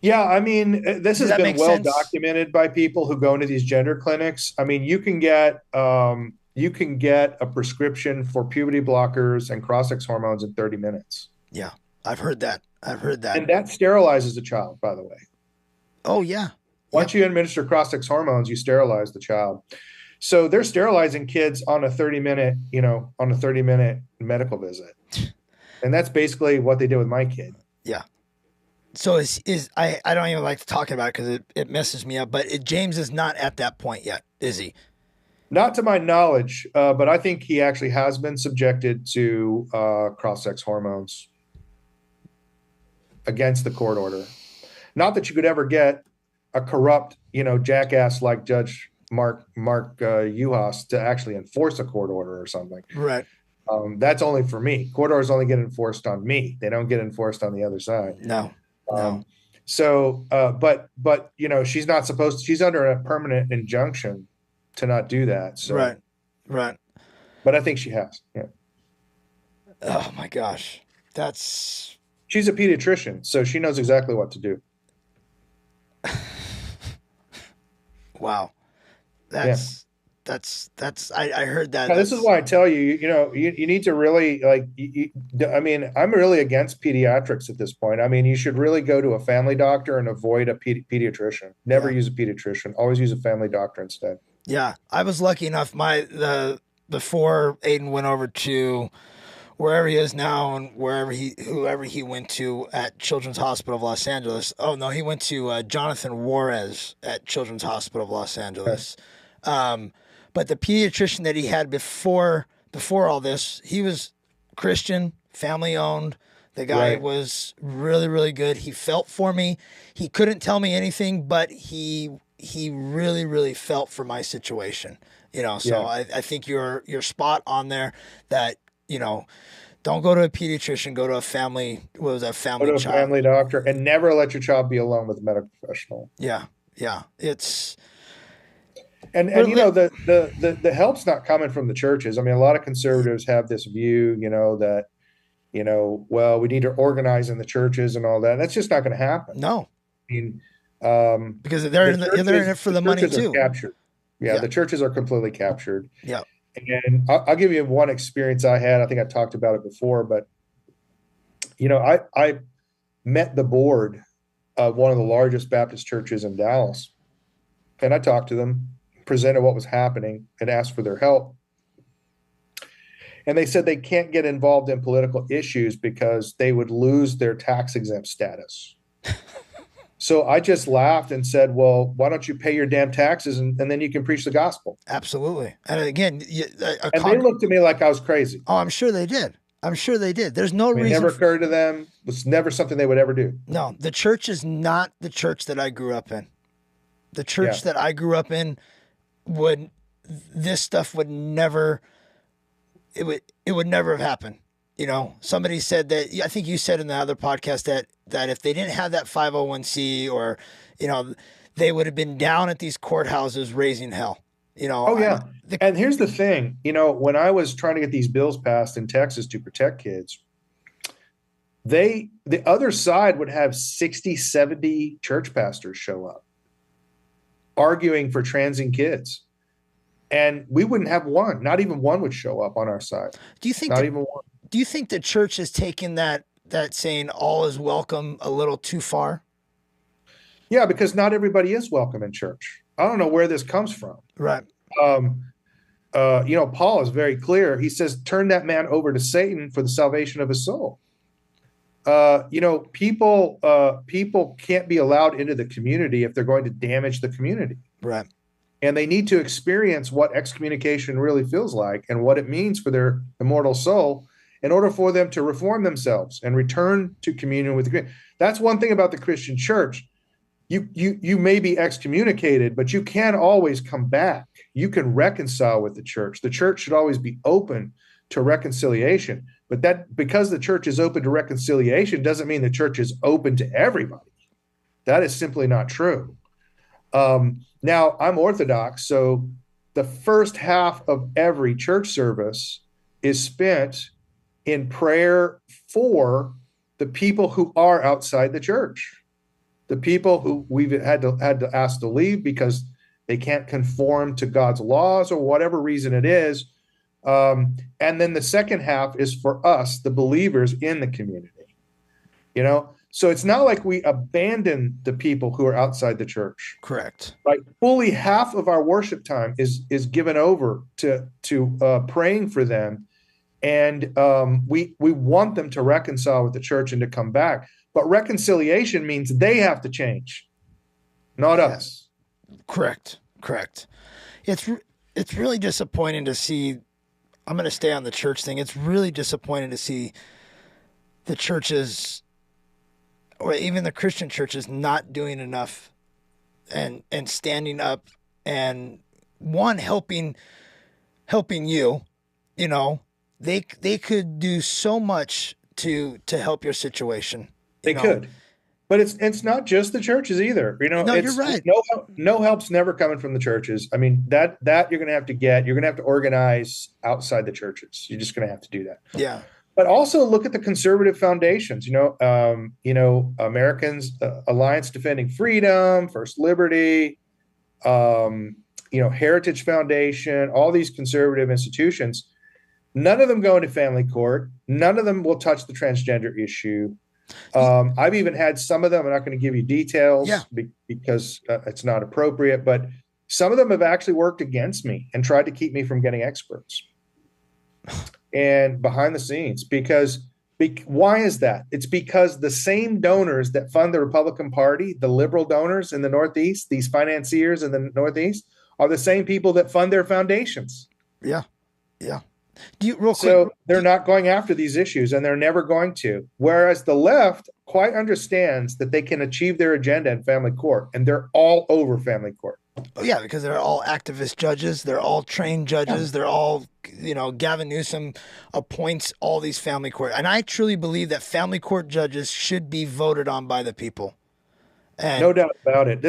Yeah, I mean, this has been well documented by people who go into these gender clinics. I mean, you can get a prescription for puberty blockers and cross-sex hormones in 30 minutes. Yeah, I've heard that. And that sterilizes a child, by the way. Oh, yeah. Once you administer cross-sex hormones, you sterilize the child. So they're sterilizing kids on a 30-minute medical visit. And that's basically what they did with my kid. Yeah. So I don't even like to talk about it because it messes me up, but James is not at that point yet, is he? Not to my knowledge, but I think he actually has been subjected to cross-sex hormones against the court order. Not that you could ever get a corrupt, jackass like Judge Mark Uhas to actually enforce a court order or something. Right. That's only for me. Court orders only get enforced on me. They don't get enforced on the other side. No. But she's not supposed to, she's under a permanent injunction to not do that. So. Right. But I think she has. Yeah. Oh my gosh. She's a pediatrician, so she knows exactly what to do. Wow. I heard that. Now, this is why I tell you, you need to really I'm really against pediatrics at this point. I mean, you should really go to a family doctor and avoid a pediatrician. Never use a pediatrician. Always use a family doctor instead. Yeah. I was lucky enough. Before Aiden went over to wherever he is now and whoever he went to at Children's Hospital of Los Angeles. Oh no, he went to Jonathan Juarez at Children's Hospital of Los Angeles. Okay. But the pediatrician that he had before all this, he was Christian, family owned. The guy was really, really good. He felt for me. He couldn't tell me anything, but he really, really felt for my situation. So I think you're spot on there that, Don't go to a pediatrician. Go to a family. What was that? Go Family to a child. family doctor, and never let your child be alone with a medical professional. Yeah, yeah. It's And the help's not coming from the churches. I mean, a lot of conservatives have this view, that well, we need to organize in the churches and all that. That's just not going to happen. no, I mean, because they're they're in it for the money churches are too. captured. Yeah, Yeah, the churches are completely captured. yeah. And I'll give you one experience I had. I think I talked about it before, but I met the board of one of the largest Baptist churches in Dallas, and I talked to them, presented what was happening, and asked for their help. And they said they can't get involved in political issues because they would lose their tax exempt status. So I just laughed and said, well, why don't you pay your damn taxes and then you can preach the gospel? Absolutely. And again, they looked at me like I was crazy. Oh, I'm sure they did. I'm sure they did. There's no reason. It never occurred to them. It was never something they would ever do. No, the church is not the church that I grew up in. The church that I grew up in this stuff would never, it would never have happened. Somebody said that, I think you said in the other podcast that if they didn't have that 501c or, they would have been down at these courthouses raising hell. Oh, yeah. And here's the thing, when I was trying to get these bills passed in Texas to protect kids, the other side would have 60, 70 church pastors show up arguing for transing kids. And we wouldn't have one. Not even one would show up on our side. Do you think not even one? Do you think the church has taken that saying all is welcome a little too far? Yeah, because not everybody is welcome in church. I don't know where this comes from. Right. Paul is very clear. He says, turn that man over to Satan for the salvation of his soul. People can't be allowed into the community if they're going to damage the community. Right. And they need to experience what excommunication really feels like and what it means for their immortal soul in order for them to reform themselves and return to communion with the community. That's one thing about the Christian church. You may be excommunicated, but you can always come back. You can reconcile with the church. The church should always be open to reconciliation. But that because the church is open to reconciliation doesn't mean the church is open to everybody. That is simply not true. Now, I'm Orthodox, so the first half of every church service is spent in prayer for the people who are outside the church, the people who we've had to ask to leave because they can't conform to God's laws or whatever reason it is. And then the second half is for us, the believers in the community. So it's not like we abandon the people who are outside the church. Correct. Like fully half of our worship time is given over to praying for them, and we want them to reconcile with the church and to come back. But reconciliation means they have to change, not us. Correct. It's really disappointing to see. I'm going to stay on the church thing. It's really disappointing to see the churches, or even the Christian churches, not doing enough and standing up and helping you. They could do so much to help your situation. They could. But it's not just the churches either. No, you're right. No help's never coming from the churches. I mean, that you're going to have to get. You're going to have to organize outside the churches. You're just going to have to do that. Yeah. But also look at the conservative foundations. Americans Alliance Defending Freedom, First Liberty, Heritage Foundation, all these conservative institutions. None of them go into family court. None of them will touch the transgender issue. I've even had some of them, I'm not going to give you details because it's not appropriate, but some of them have actually worked against me and tried to keep me from getting experts and behind the scenes. Why is that? It's because the same donors that fund the Republican Party, the liberal donors in the Northeast, these financiers in the Northeast, are the same people that fund their foundations. Yeah. They're not going after these issues, and they're never going to. Whereas the left quite understands that they can achieve their agenda in family court, and they're all over family court. Oh, yeah, because they're all activist judges. They're all trained judges. They're all Gavin Newsom appoints all these family court, and I truly believe that family court judges should be voted on by the people. No And doubt about it.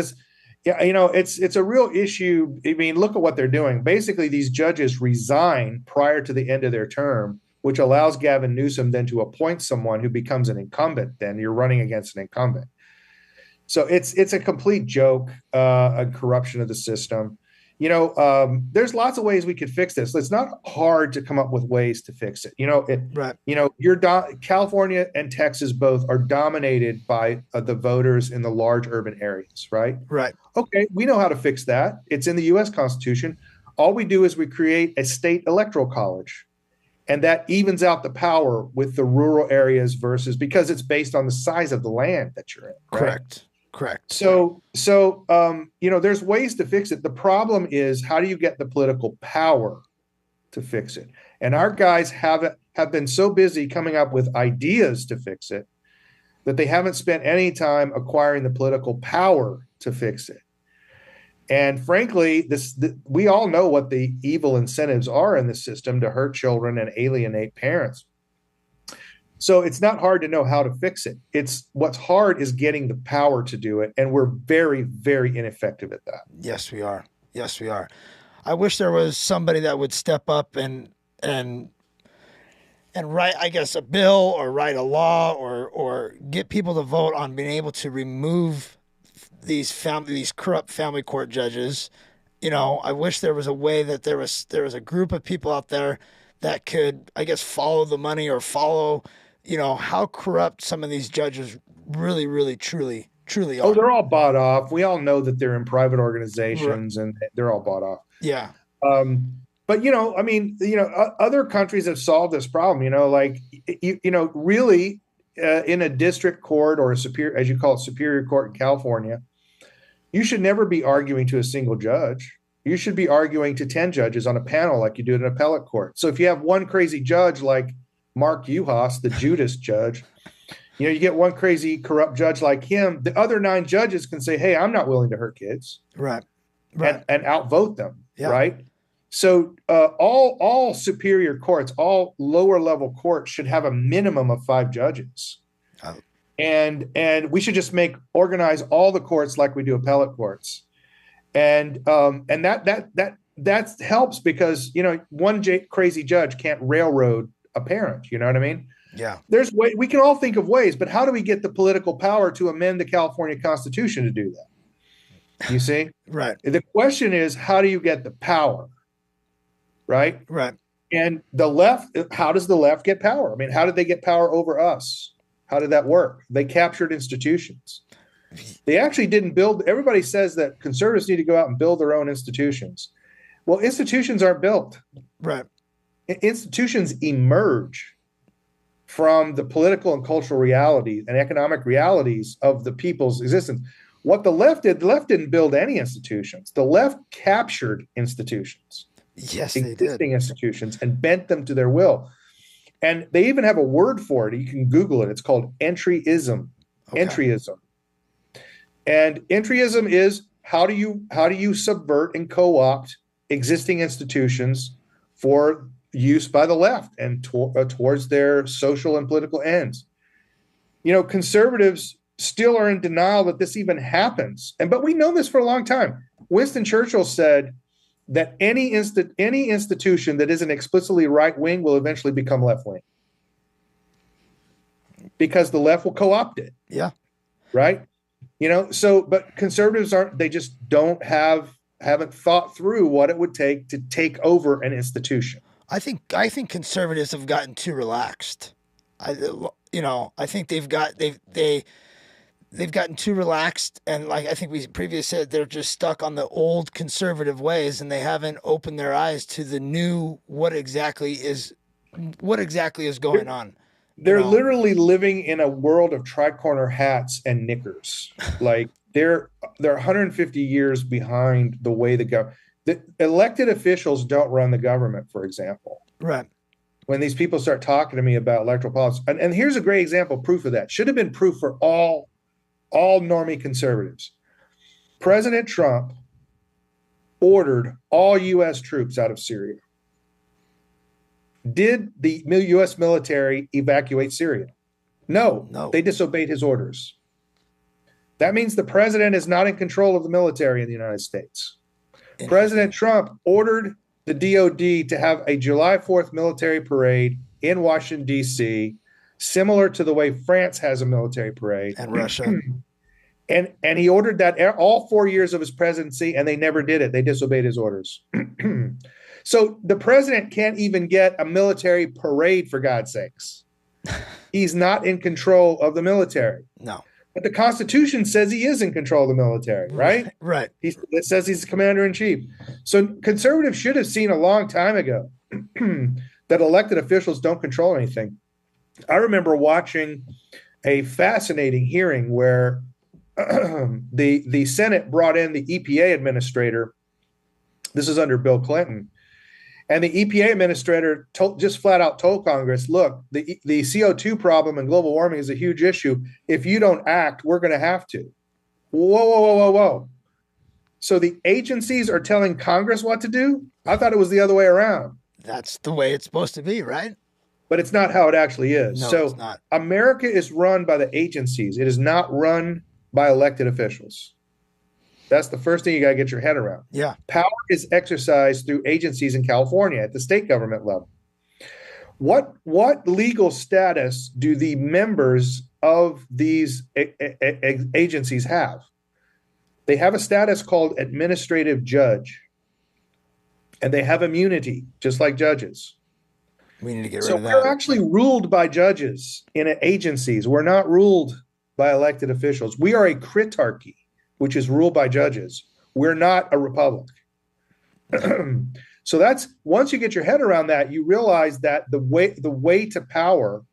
Yeah, it's a real issue. I mean, look at what they're doing. Basically, these judges resign prior to the end of their term, which allows Gavin Newsom then to appoint someone who becomes an incumbent. Then you're running against an incumbent. So it's a complete joke, a corruption of the system. There's lots of ways we could fix this. It's not hard to come up with ways to fix it. right, California and Texas both are dominated by the voters in the large urban areas, right? right, Okay, we know how to fix that. It's in the U.S. Constitution. All we do is we create a state electoral college, and that evens out the power with the rural areas because it's based on the size of the land that you're in. Right? Correct. So there's ways to fix it. The problem is, how do you get the political power to fix it? And our guys have been so busy coming up with ideas to fix it that they haven't spent any time acquiring the political power to fix it. And frankly, we all know what the evil incentives are in the system to hurt children and alienate parents. So it's not hard to know how to fix it. What's hard is getting the power to do it. And we're very, very ineffective at that. Yes, we are. I wish there was somebody that would step up and write, I guess, a bill or write a law or get people to vote on being able to remove these corrupt family court judges. I wish there was a way that there was a group of people out there that could, I guess, follow the money or follow, how corrupt some of these judges really, really, truly are. Oh, they're all bought off. We all know that they're in private organizations and they're all bought off. Yeah. But other countries have solved this problem. Really, in a district court or a superior, as you call it, superior court in California, you should never be arguing to a single judge. You should be arguing to 10 judges on a panel like you do in an appellate court. So if you have one crazy judge like Mark Uhas, the Judas judge, you get one crazy corrupt judge like him, the other 9 judges can say, hey, I'm not willing to hurt kids. Right. And outvote them. Yeah. Right. So all superior courts, all lower level courts should have a minimum of 5 judges. Oh. And we should just organize all the courts like we do appellate courts. And that helps because, one crazy judge can't railroad a parent. You know what I mean? Yeah. We can all think of ways, but how do we get the political power to amend the California Constitution to do that? You see? Right. The question is, how do you get the power? Right. And the left, how does the left get power? I mean, how did they get power over us? How did that work? They captured institutions. They actually didn't build. Everybody says that conservatives need to go out and build their own institutions. Well, institutions aren't built. Right. Institutions emerge from the political and cultural realities and economic realities of the people's existence. What the left didn't build any institutions. The left captured institutions. Yes, they did. Existing institutions and bent them to their will. And they even have a word for it. You can Google it. It's called entryism. Okay. Entryism. And entryism is how do you subvert and co-opt existing institutions for use by the left and towards their social and political ends. Conservatives still are in denial that this even happens. But we know this for a long time. Winston Churchill said that any institution that isn't explicitly right-wing will eventually become left-wing because the left will co-opt it. Yeah. Right. But conservatives they just haven't thought through what it would take to take over an institution. I think conservatives have gotten too relaxed. I think they've gotten too relaxed, and like I think we previously said, they're just stuck on the old conservative ways, and they haven't opened their eyes to the new what exactly is going on. They're literally living in a world of tricorner hats and knickers. Like they're 150 years behind the way the elected officials don't run the government, for example. Right. When these people start talking to me about electoral politics, and here's a great example, proof of that. Should have been proof for all normie conservatives. President Trump ordered all U.S. troops out of Syria. Did the U.S. military evacuate Syria? No, No. they disobeyed his orders. That means the president is not in control of the military in the United States. President Trump ordered the DOD to have a July 4th military parade in Washington, D.C., similar to the way France has a military parade. And Russia. And he ordered that all 4 years of his presidency, and they never did it. They disobeyed his orders. So the president can't even get a military parade, for God's sakes. He's not in control of the military. No. But the Constitution says he is in control of the military, right? Right. It says he's commander in chief. So conservatives should have seen a long time ago that elected officials don't control anything. I remember watching a fascinating hearing where the Senate brought in the EPA administrator. This is under Bill Clinton. And the EPA administrator just flat out told Congress, look, the CO2 problem and global warming is a huge issue. If you don't act, we're going to have to. Whoa, whoa, whoa, whoa, whoa. So the agencies are telling Congress what to do? I thought it was the other way around. That's the way it's supposed to be, right? But it's not how it actually is. No, so it's not. America is run by the agencies. It is not run by elected officials. That's the first thing you got to get your head around. Yeah. Power is exercised through agencies in California at the state government level. What legal status do the members of these agencies have? They have a status called administrative judge, and they have immunity, just like judges. We need to get rid So of that. we're actually ruled by judges in agencies. We're not ruled by elected officials. We are a critarchy, which is ruled by judges. We're not a republic. So that's, once you get your head around that, you realize that the way to power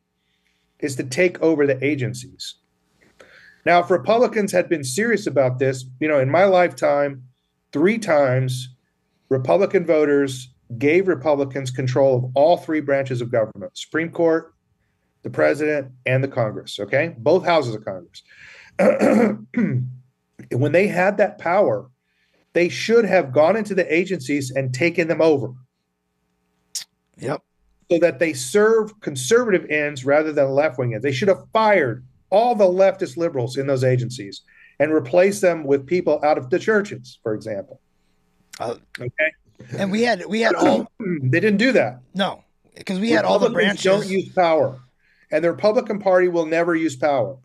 is to take over the agencies. Now, if Republicans had been serious about this, in my lifetime, 3 times Republican voters gave Republicans control of all 3 branches of government: Supreme Court, the president, and the Congress. Okay, both houses of Congress. When they had that power, they should have gone into the agencies and taken them over. Yep. So that they serve conservative ends rather than left-wing ends. They should have fired all the leftist liberals in those agencies and replaced them with people out of the churches, for example. Okay. And we had all. They didn't do that. No, because we had all the branches. Don't use power, and the Republican Party will never use power.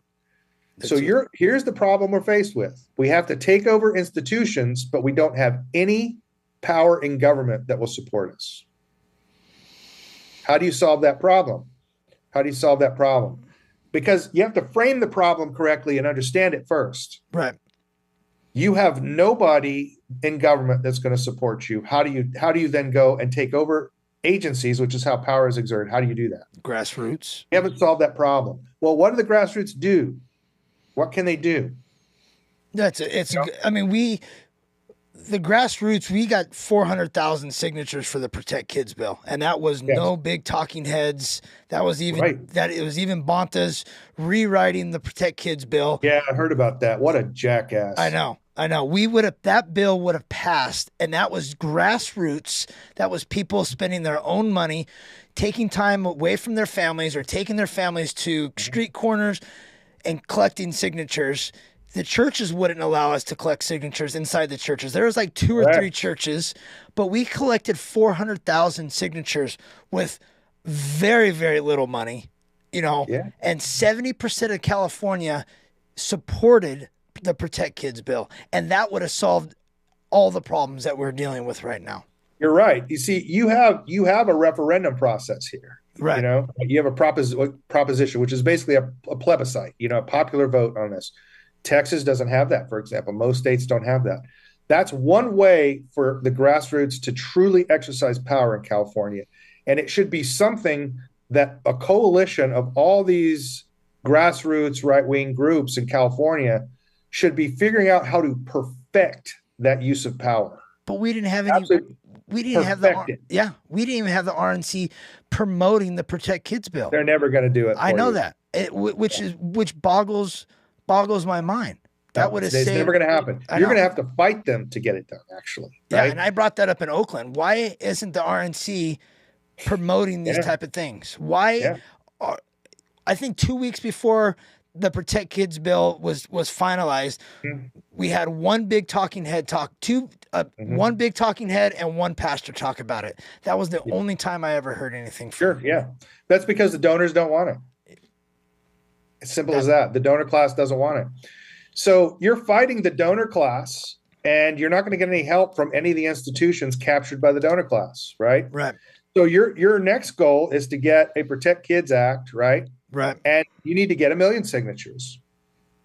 So here's the problem we're faced with. We have to take over institutions, but we don't have any power in government that will support us. How do you solve that problem? Because you have to frame the problem correctly and understand it first. Right. You have nobody in government that's going to support you. How do you then go and take over agencies, which is how power is exerted? How do you do that? Grassroots. You haven't solved that problem. Well, what do the grassroots do? What can they do? The grassroots, we got 400,000 signatures for the Protect Kids bill, and that was no big talking heads. That was even it was even Bontas rewriting the Protect Kids bill. Yeah, I heard about that. What a jackass! I know. That bill would have passed, and that was grassroots. That was people spending their own money, taking time away from their families or taking their families to street corners and collecting signatures. The churches wouldn't allow us to collect signatures inside the churches. There was like 2 or 3 churches, but we collected 400,000 signatures with very, very little money, and 70% of California supported the Protect Kids bill. And that would have solved all the problems that we're dealing with right now. You're right. You see, you have a referendum process here. Right. You have a proposition, which is basically a plebiscite, a popular vote on this. Texas doesn't have that, for example. Most states don't have that. That's one way for the grassroots to truly exercise power in California. And it should be something that a coalition of all these grassroots right-wing groups in California should be figuring out how to perfect that use of power. But we didn't have any. We didn't have the. Yeah, we didn't even have the RNC promoting the Protect Kids bill. They're never going to do it. I know that. Which boggles my mind. That would have saved. It's never going to happen. You're going to have to fight them to get it done. Actually, right? Yeah, and I brought that up in Oakland. Why isn't the RNC promoting these Yeah. type of things? Why? Yeah. I think 2 weeks before the Protect Kids bill was finalized, we had one big talking head talk, one big talking head and one pastor talk about it. That was the only time I ever heard anything from. Sure. Yeah. That's because the donors don't want it. As simple as that. The donor class doesn't want it. So you're fighting the donor class, and you're not going to get any help from any of the institutions captured by the donor class, right? Right. So your next goal is to get a Protect Kids Act, right? Right. And you need to get 1 million signatures.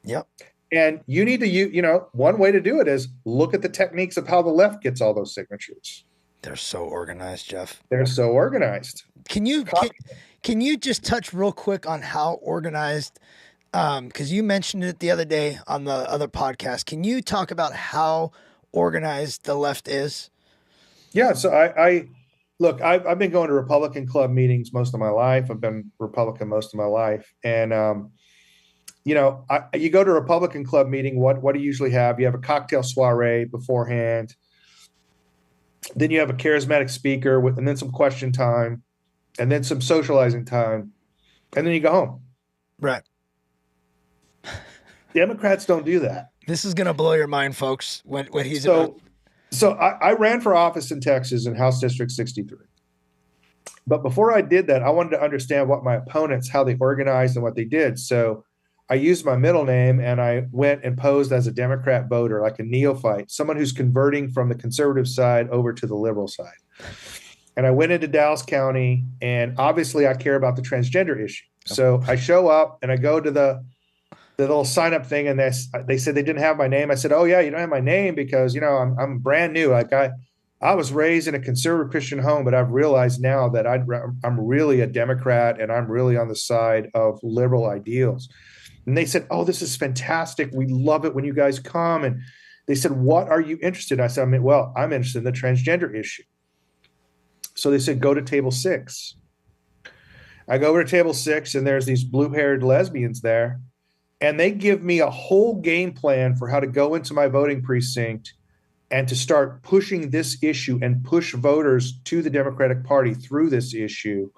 Yep. And you need to, one way to do it is look at the techniques of how the left gets all those signatures. They're so organized, Jeff. They're so organized. Can you just touch real quick on how organized? Because you mentioned it the other day on the other podcast. Can you talk about how organized the left is? Yeah. So I've been going to Republican club meetings most of my life. I've been Republican most of my life. And, you go to a Republican club meeting, what do you usually have? You have a cocktail soiree beforehand. Then you have a charismatic speaker and then some question time, and then some socializing time. And then you go home. Right. Democrats don't do that. This is going to blow your mind, folks, what he's about. So I ran for office in Texas in House District 63. But before I did that, I wanted to understand what my opponents, how they organized and what they did. So I used my middle name, and I went and posed as a Democrat voter, like a neophyte, someone who's converting from the conservative side over to the liberal side. And I went into Dallas County, and obviously I care about the transgender issue. So I show up and I go to the little sign up thing, and they said they didn't have my name. I said, "Oh yeah, you don't have my name because I'm brand new. Like I was raised in a conservative Christian home, but I've realized now that I'm really a Democrat, and I'm really on the side of liberal ideals." And they said, "Oh, this is fantastic. We love it when you guys come." And they said, "What are you interested in?" I said, I'm interested in the transgender issue." So they said, "Go to table 6. I go over to table 6, and there's these blue-haired lesbians there. And they give me a whole game plan for how to go into my voting precinct and to start pushing this issue and push voters to the Democratic Party through this issue.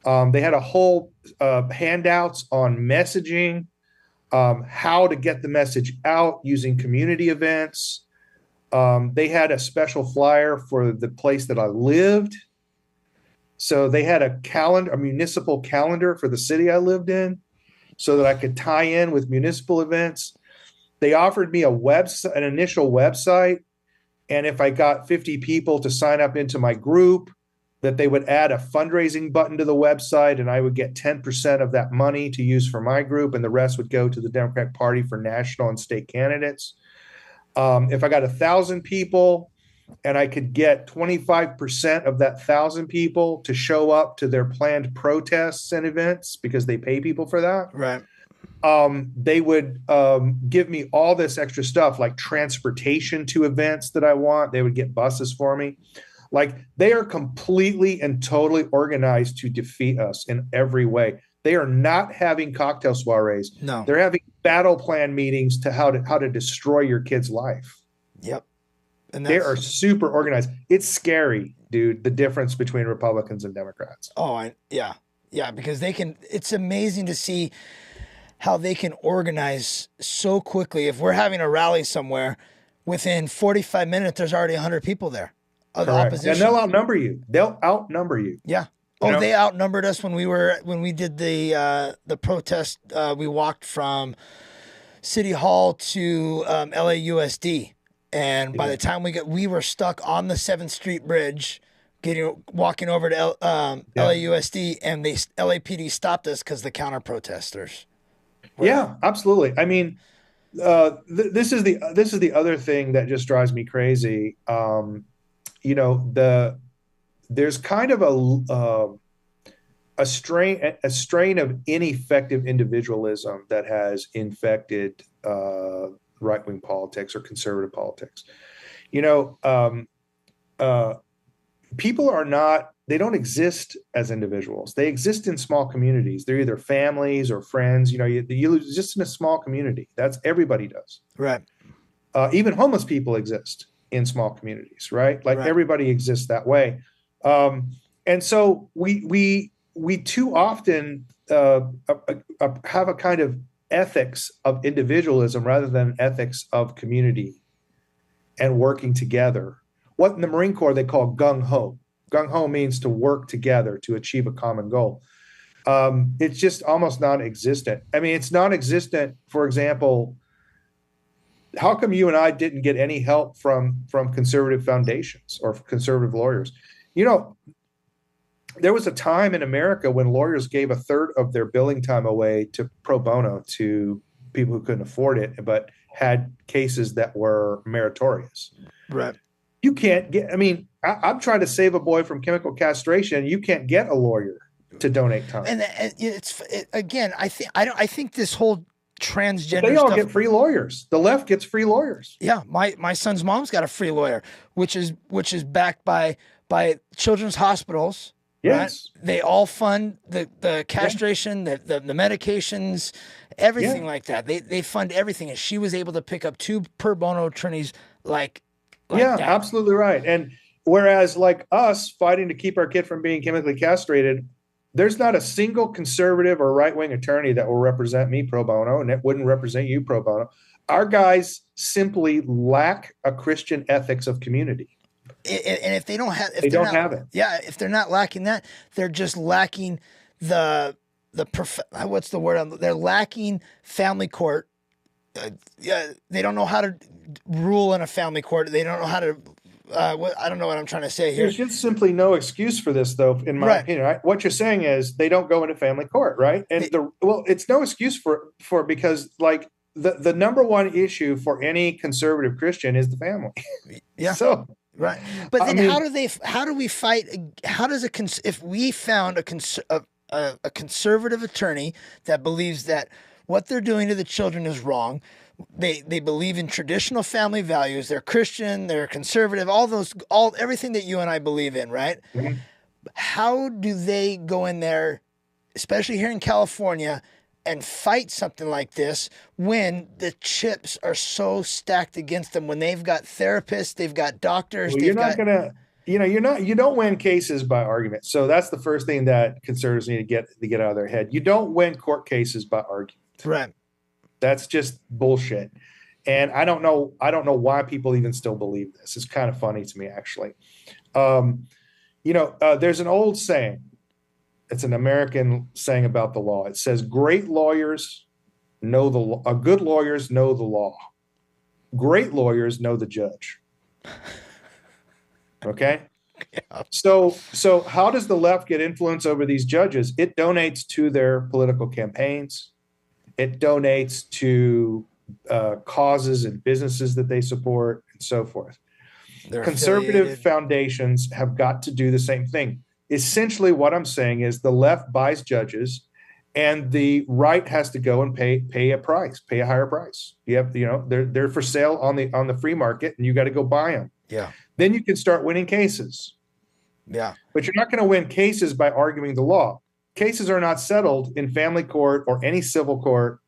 They had a whole handouts on messaging, how to get the message out using community events. They had a special flyer for the place that I lived. So they had a municipal calendar for the city I lived in, so that I could tie in with municipal events. They offered me an initial website, and if I got 50 people to sign up into my group, that they would add a fundraising button to the website, and I would get 10% of that money to use for my group, and the rest would go to the Democratic Party for national and state candidates. If I got 1,000 people and I could get 25% of that 1,000 people to show up to their planned protests and events, because they pay people for that. Right. They would give me all this extra stuff, like transportation to events that I want. They would get buses for me. Like, they are completely and totally organized to defeat us in every way. They are not having cocktail soirees. No. They're having battle plan meetings to how to destroy your kid's life. Yep. And they are super organized. It's scary, dude, the difference between Republicans and Democrats. Oh, yeah. Yeah, because it's amazing to see how they can organize so quickly. If we're having a rally somewhere, within 45 minutes, there's already 100 people there of the opposition. And they'll outnumber you. Yeah. Oh, they outnumbered us when we did the protest. We walked from City Hall to LAUSD. And by the time we were stuck on the 7th Street Bridge, walking over to LAUSD, and LAPD stopped us because the counter protesters. Yeah, absolutely. I mean, this is the other thing that just drives me crazy. There's kind of a strain of ineffective individualism that has infected right-wing politics or conservative politics. People they don't exist as individuals. They exist in small communities. They're either families or friends. You exist in a small community. That's everybody does. Right. Even homeless people exist in small communities, right? Like, everybody exists that way. And so we too often have a kind of ethics of individualism rather than an ethics of community and working together. What in the Marine Corps they call gung ho. Gung ho means to work together to achieve a common goal. It's just almost non-existent. I mean, it's non-existent. For example, how come you and I didn't get any help from conservative foundations or conservative lawyers? You know, there was a time in America when lawyers gave a third of their billing time away to pro bono to people who couldn't afford it, but had cases that were meritorious. Right. You can't get, I mean, I'm trying to save a boy from chemical castration. You can't get a lawyer to donate time. And again, I think this whole transgender they all stuff, get free lawyers. The left gets free lawyers. Yeah, my son's mom's got a free lawyer, which is backed by children's hospitals. Yes. Right? They all fund the castration, the medications, everything like that. They fund everything, and she was able to pick up 2 pro bono attorneys like yeah, that. Absolutely right. And whereas like us fighting to keep our kid from being chemically castrated, there's not a single conservative or right-wing attorney that will represent me pro bono, and it wouldn't represent you pro bono. Our guys simply lack a Christian ethics of community. And if they don't have, they don't have it. Yeah, if they're not lacking that, they're just lacking what's the word? They're lacking family court. They don't know how to rule in a family court. They don't know how to. I don't know what I'm trying to say here. There's just simply no excuse for this, though, in my opinion. Right? What you're saying is they don't go into family court, right? And it's no excuse for because like the number one issue for any conservative Christian is the family. Yeah. So. Right, but then how do we fight? How does if we found a conservative attorney that believes that what they're doing to the children is wrong, they believe in traditional family values, they're Christian, they're conservative, everything that you and I believe in, right? Mm-hmm. How do they go in there, especially here in California, and fight something like this when the chips are so stacked against them, when they've got therapists, they've got doctors. Well, you don't win cases by argument. So that's the first thing that conservatives need to get out of their head. You don't win court cases by argument. Right. That's just bullshit. And I don't know why people even still believe this. It's kind of funny to me, actually. There's an old saying. It's an American saying about the law. It says, "Great lawyers know the law. Good lawyers know the law. Great lawyers know the judge." Okay. Yeah. So how does the left get influence over these judges? It donates to their political campaigns. It donates to causes and businesses that they support, and so forth. Conservative foundations have got to do the same thing. Essentially, what I'm saying is the left buys judges, and the right has to go and pay a higher price. They're for sale on the free market, and you got to go buy them. Yeah. Then you can start winning cases. Yeah. But you're not going to win cases by arguing the law. Cases are not settled in family court or any civil court.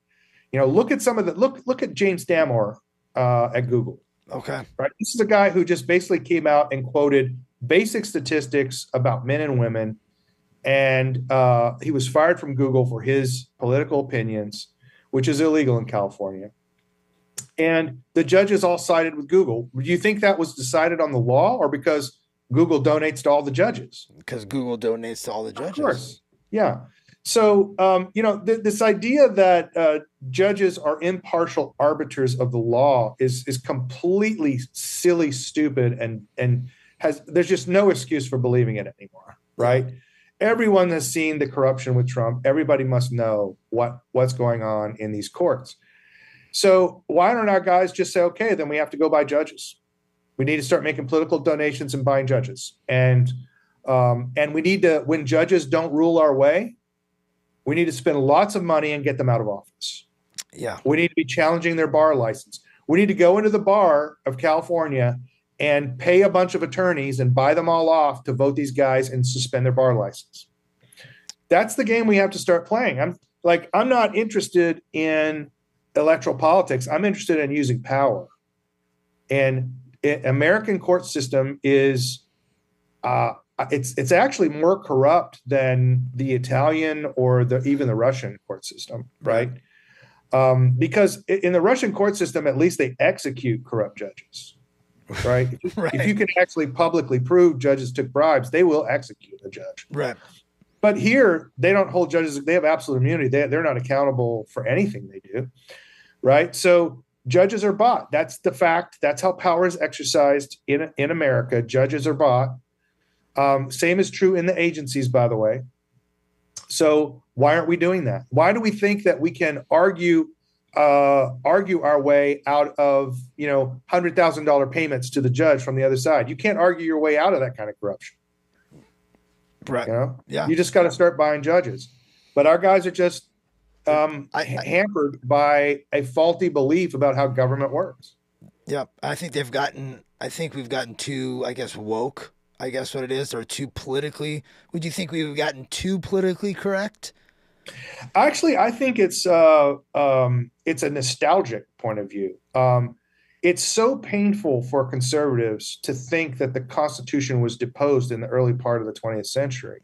Look at look at James Damore at Google. Okay. Right. This is a guy who just basically came out and quoted basic statistics about men and women, and he was fired from Google for his political opinions, which is illegal in California. And the judges all sided with Google. Do you think that was decided on the law or because Google donates to all the judges? Because Google donates to all the judges. Of course. Yeah. So, this idea that judges are impartial arbiters of the law is completely silly, stupid, and there's just no excuse for believing it anymore, right? Everyone has seen the corruption with Trump. Everybody must know what's going on in these courts. So why don't our guys just say, okay, then we have to go buy judges. We need to start making political donations and buying judges. And we need to, when judges don't rule our way, we need to spend lots of money and get them out of office. Yeah. We need to be challenging their bar license. We need to go into the bar of California and pay a bunch of attorneys and buy them all off to vote these guys and suspend their bar license. That's the game we have to start playing. I'm not interested in electoral politics. I'm interested in using power. And American court system is it's actually more corrupt than the Italian or even the Russian court system, right? Because in the Russian court system, at least they execute corrupt judges, right? Right. If you can actually publicly prove judges took bribes, they will execute a judge. Right. But here, they don't hold judges. They have absolute immunity. They're not accountable for anything they do, right? So judges are bought. That's the fact. That's how power is exercised in America. Judges are bought. Same is true in the agencies, by the way. So why aren't we doing that? Why do we think that we can argue our way out of, $100,000 payments to the judge from the other side? You can't argue your way out of that kind of corruption. Right. Yeah. You just got to start buying judges. But our guys are just hampered by a faulty belief about how government works. Yeah. I think we've gotten too, I guess, woke, I guess what it is, or too politically. Would you think we've gotten too politically correct? Actually, I think it's a nostalgic point of view. It's so painful for conservatives to think that the Constitution was deposed in the early part of the 20th century,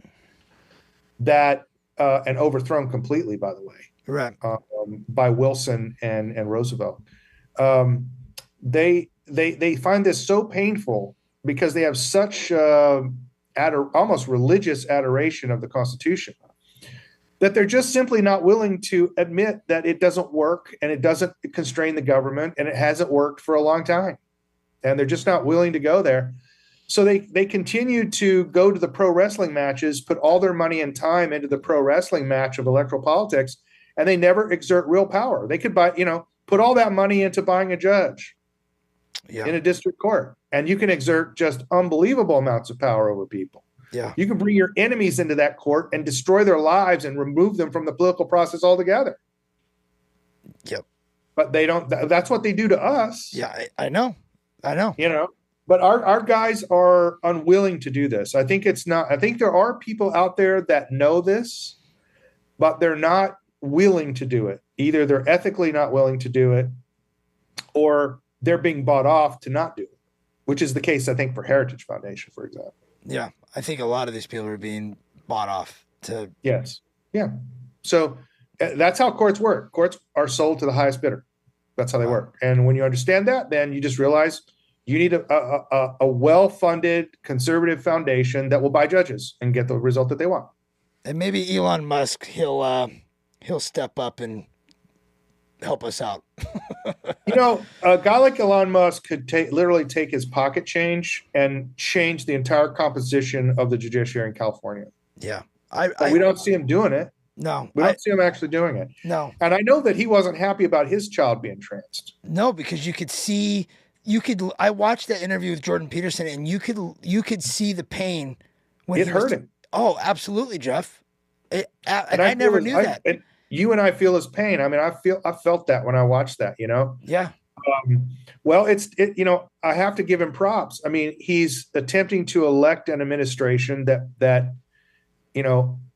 and overthrown completely, by the way, right, by Wilson and Roosevelt. They find this so painful because they have such almost religious adoration of the Constitution that they're just simply not willing to admit that it doesn't work and it doesn't constrain the government and it hasn't worked for a long time. And they're just not willing to go there. So they continue to go to the pro wrestling matches, put all their money and time into the pro wrestling match of electoral politics, and they never exert real power. They could put all that money into buying a judge in a district court, and you can exert just unbelievable amounts of power over people. Yeah. You can bring your enemies into that court and destroy their lives and remove them from the political process altogether. Yep. But they don't. That's what they do to us. Yeah, I know. But our guys are unwilling to do this. I think there are people out there that know this, but they're not willing to do it. Either they're ethically not willing to do it, or they're being bought off to not do it, which is the case, I think, for Heritage Foundation, for example. Yeah, I think a lot of these people are being bought off to. Yes. Yeah. So that's how courts work. Courts are sold to the highest bidder. That's how they work. And when you understand that, then you just realize you need a well-funded conservative foundation that will buy judges and get the result that they want. And maybe Elon Musk, he'll step up and help us out. A guy like Elon Musk could literally take his pocket change and change the entire composition of the judiciary in California. Yeah. But we don't see him doing it. No. We don't see him actually doing it. No. And I know that he wasn't happy about his child being transed. No, because I watched that interview with Jordan Peterson, and you could see the pain when it hurt him. Oh, absolutely, Jeff. And I never knew that. And you and I feel his pain. I mean, I felt that when I watched that, Yeah. Well, I have to give him props. I mean, he's attempting to elect an administration that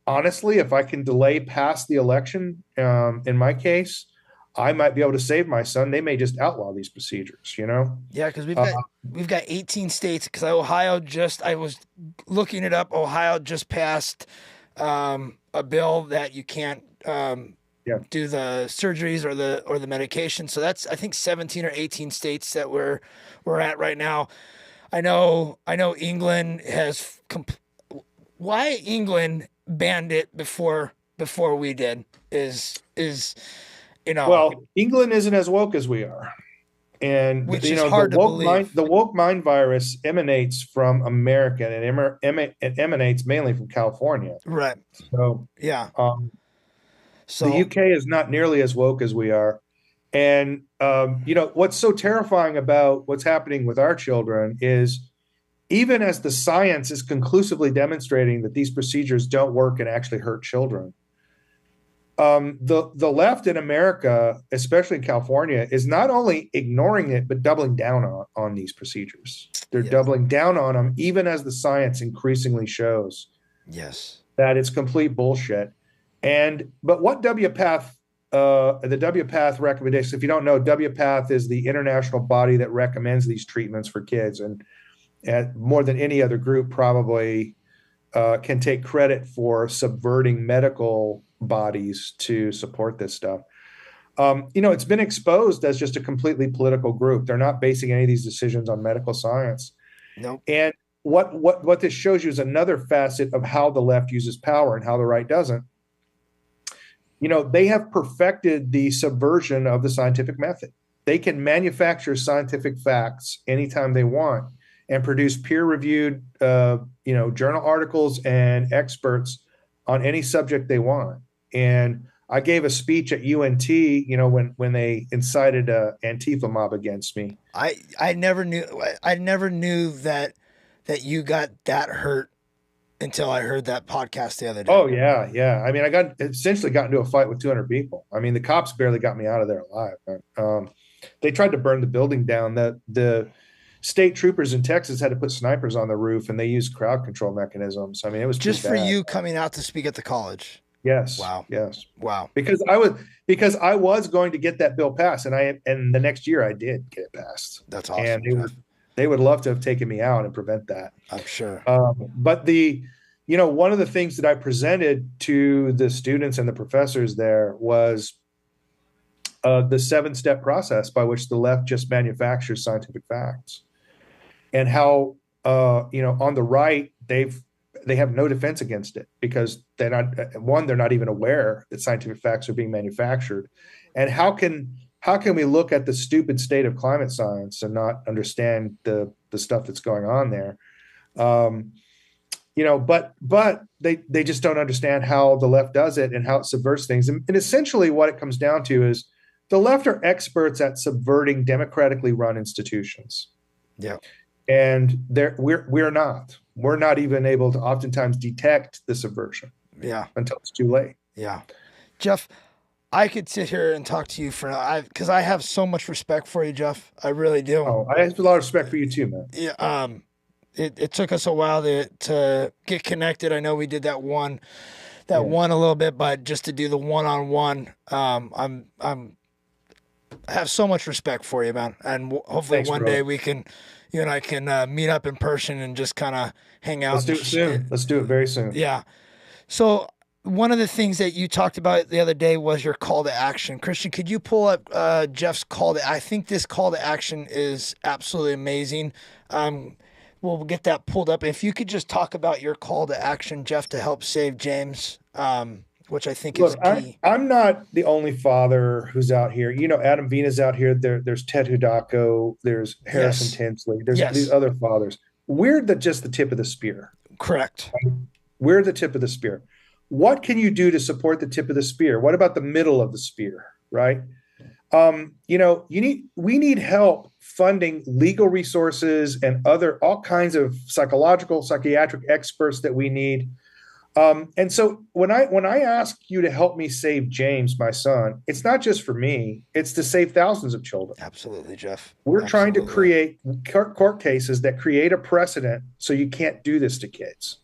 honestly, if I can delay past the election, in my case, I might be able to save my son. They may just outlaw these procedures, Yeah, because we've got 18 states. Because I was looking it up. Ohio just passed a bill that you can't do the surgeries or the medication. So that's, I think, 17 or 18 states that we're at right now. I know England has. Why England banned it before we did is. Well, England isn't as woke as we are. And which is hard to believe. The woke mind virus emanates from America, and it emanates mainly from California. Right. So yeah. So the UK is not nearly as woke as we are. And what's so terrifying about what's happening with our children is, even as the science is conclusively demonstrating that these procedures don't work and actually hurt children, the left in America, especially in California, is not only ignoring it, but doubling down on these procedures. They're doubling down on them, even as the science increasingly shows that it's complete bullshit. But what WPATH, the WPATH recommendations, if you don't know, WPATH is the international body that recommends these treatments for kids. And more than any other group, probably, can take credit for subverting medical bodies to support this stuff. It's been exposed as just a completely political group. They're not basing any of these decisions on medical science. Nope. And what this shows you is another facet of how the left uses power and how the right doesn't. They have perfected the subversion of the scientific method. They can manufacture scientific facts anytime they want and produce peer-reviewed, journal articles and experts on any subject they want. And I gave a speech at UNT, when they incited a Antifa mob against me. I never knew that you got that hurt until I heard that podcast the other day. Oh yeah, yeah. I mean, I got into a fight with 200 people. I mean, the cops barely got me out of there alive. They tried to burn the building down. The state troopers in Texas had to put snipers on the roof, and they used crowd control mechanisms. I mean, it was just for you coming out to speak at the college. Yes. Wow. Yes. Wow. Because I was going to get that bill passed, and the next year I did get it passed. That's awesome. And they would love to have taken me out and prevent that. I'm sure. But one of the things that I presented to the students and the professors there was the 7-step process by which the left just manufactures scientific facts, and how on the right they have no defense against it, because they're not even aware that scientific facts are being manufactured. And how can we look at the stupid state of climate science and not understand the stuff that's going on there? But they just don't understand how the left does it and how it subverts things. And essentially what it comes down to is the left are experts at subverting democratically run institutions. Yeah. And we're not. We're not even able to oftentimes detect the subversion. Yeah. Until it's too late. Yeah. Jeff, I could sit here and talk to you because I have so much respect for you, Jeff. I really do. Oh, I have a lot of respect for you too, man. Yeah. It took us a while to get connected. I know we did that one a little bit, but just to do the one-on-one, I have so much respect for you, man. And hopefully Thanks, one brother. day you and I can meet up in person and just kind of hang out. Let's do it soon. Let's do it very soon. Yeah. So one of the things that you talked about the other day was your call to action. Christian, could you pull up Jeff's I think this call to action is absolutely amazing. We'll get that pulled up. If you could just talk about your call to action, Jeff, to help save James, which I think is key. I'm not the only father who's out here. Adam Vena's out here. There's Ted Hudako. There's Harrison Tinsley. There's these other fathers. We're just the tip of the spear. Correct. We're the tip of the spear. What can you do to support the tip of the spear? What about the middle of the spear, right? We need help funding legal resources and all kinds of psychological, psychiatric experts that we need. And so when I ask you to help me save James, my son, it's not just for me, it's to save thousands of children. Absolutely, Jeff. We're trying to create court cases that create a precedent so you can't do this to kids.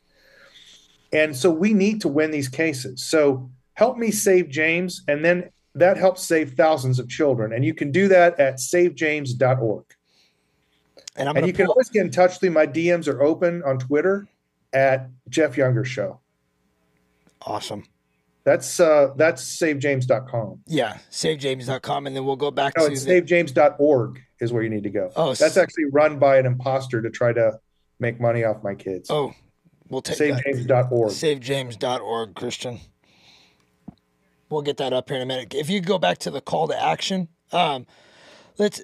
And so we need to win these cases. So help me save James, and then that helps save thousands of children. And you can do that at savejames.org. And you can always get in touch with me. My DMs are open on Twitter at Jeff Younger Show. Awesome. That's savejames.com. Yeah, savejames.com. And then we'll go back to it's savejames.org is where you need to go. Oh, that's actually run by an imposter to try to make money off my kids. Oh, we'll take savejames.org. Savejames.org, Christian. We'll get that up here in a minute. If you go back to the call to action, let's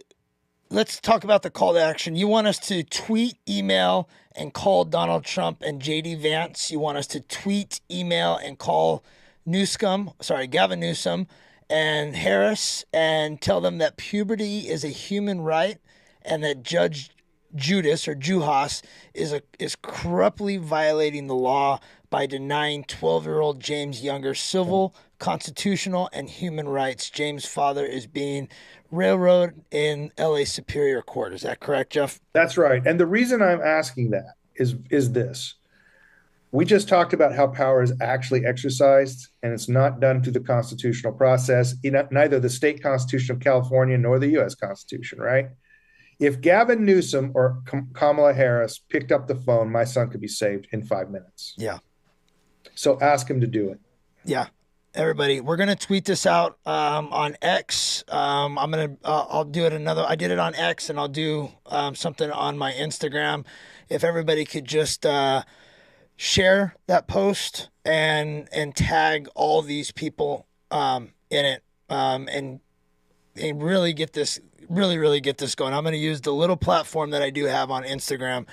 talk about the call to action. You want us to tweet, email, and call Donald Trump and J.D. Vance. You want us to tweet, email, and call Gavin Newsom and Harris, and tell them that puberty is a human right and that Judge Juhas is corruptly violating the law by denying 12-year-old James Younger civil, constitutional, and human rights. James' father is being railroaded in LA Superior Court. Is that correct, Jeff? That's right. And the reason I'm asking that is this. We just talked about how power is actually exercised, and it's not done through the constitutional process, neither the state constitution of California nor the U.S. Constitution, right? If Gavin Newsom or Kamala Harris picked up the phone, my son could be saved in 5 minutes. Yeah. So ask him to do it. Yeah. Everybody, we're gonna tweet this out on X. I'll do it another. I did it on X, and I'll do something on my Instagram. If everybody could just share that post and tag all these people in it, and really get this really get this going. I'm going to use the little platform that I do have on Instagram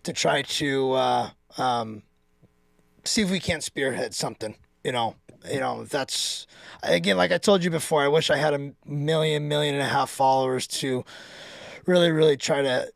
to try to see if we can't spearhead something. That's, again, like I told you before, I wish I had a million and a half followers to really try to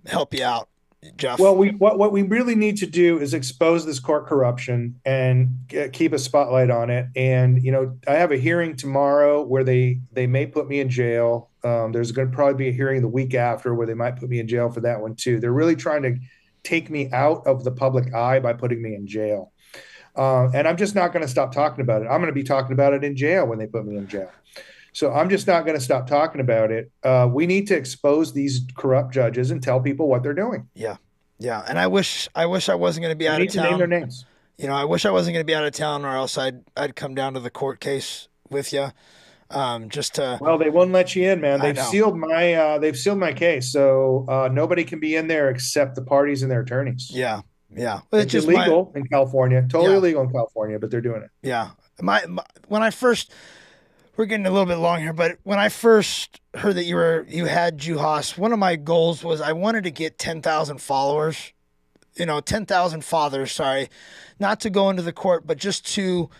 help you out, Jeff. Well, what we really need to do is expose this court corruption and keep a spotlight on it. And I have a hearing tomorrow where they may put me in jail. There's going to probably be a hearing the week after where they might put me in jail for that one too. They're really trying to take me out of the public eye by putting me in jail. And I'm just not going to stop talking about it. I'm going to be talking about it in jail when they put me in jail. So I'm just not going to stop talking about it. We need to expose these corrupt judges and tell people what they're doing. Yeah. And I wish I wasn't going to be out of town. Need to name their names. I wish I wasn't going to be out of town, or else I'd come down to the court case with you. Just to. Well, they won't let you in, man. They've sealed my case, so nobody can be in there except the parties and their attorneys. Yeah. It's just illegal in California, totally illegal in California, but they're doing it. Yeah. When I first. We're getting a little bit long here, but when I first heard that you had Juhas, one of my goals was I wanted to get 10,000 followers, 10,000 fathers, sorry, not to go into the court, but just to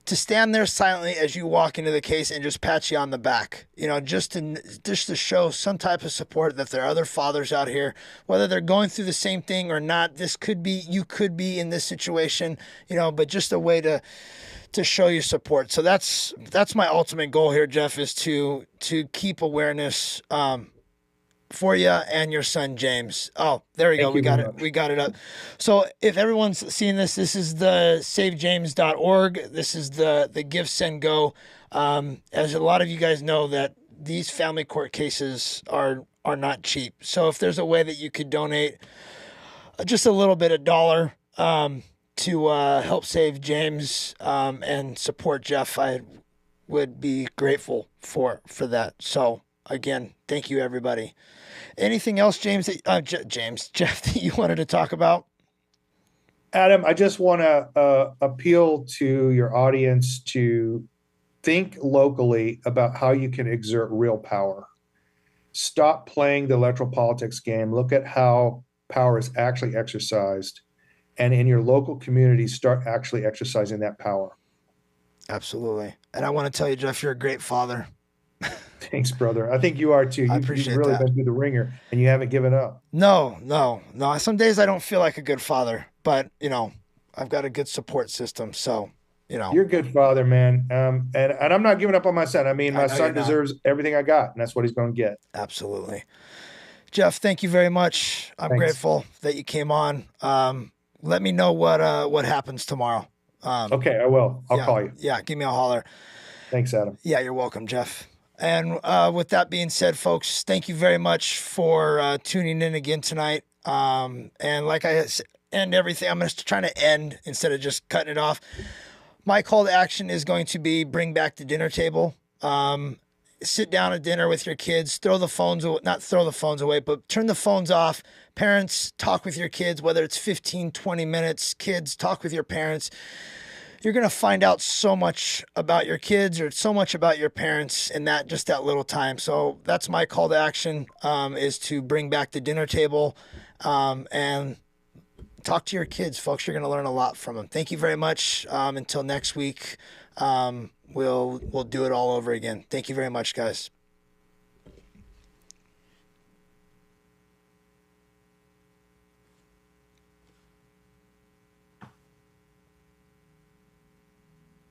stand there silently as you walk into the case and just pat you on the back, just to show some type of support that there are other fathers out here, whether they're going through the same thing or not. You could be in this situation, but just a way to show you support. So that's my ultimate goal here, Jeff, is to keep awareness for you and your son James. Oh, there we go. We got it. We got it up. So if everyone's seeing this is the savejames.org. This is the Give Send Go. As a lot of you guys know, that these family court cases are not cheap. So if there's a way that you could donate just a little bit, $1, to help save James and support Jeff, I would be grateful for that. So again, thank you, everybody. Anything else, Jeff, that you wanted to talk about? Adam, I just want to appeal to your audience to think locally about how you can exert real power. Stop playing the electoral politics game. Look at how power is actually exercised. And in your local community, start actually exercising that power. Absolutely. And I want to tell you, Jeff, you're a great father. Thanks, brother. I think you are too. I appreciate You've really that. been through the ringer and you haven't given up. No. Some days I don't feel like a good father, but I've got a good support system. So, you're a good father, man. And I'm not giving up on my son. I mean, my son deserves everything I got, and that's what he's going to get. Absolutely. Jeff, thank you very much. I'm grateful that you came on. Let me know what happens tomorrow. Okay, I will. I'll call you. Yeah, give me a holler. Thanks, Adam. Yeah, you're welcome, Jeff. And with that being said, folks, thank you very much for tuning in again tonight. And like I end everything, I'm just trying to end instead of just cutting it off. My call to action is going to be bring back the dinner table. Sit down at dinner with your kids, not throw the phones away, but turn the phones off. Parents, talk with your kids, whether it's 15, 20 minutes. Kids, talk with your parents. You're going to find out so much about your kids or so much about your parents in that little time. So that's my call to action, is to bring back the dinner table and talk to your kids, folks. You're going to learn a lot from them. Thank you very much. Until next week, we'll do it all over again. Thank you very much, guys.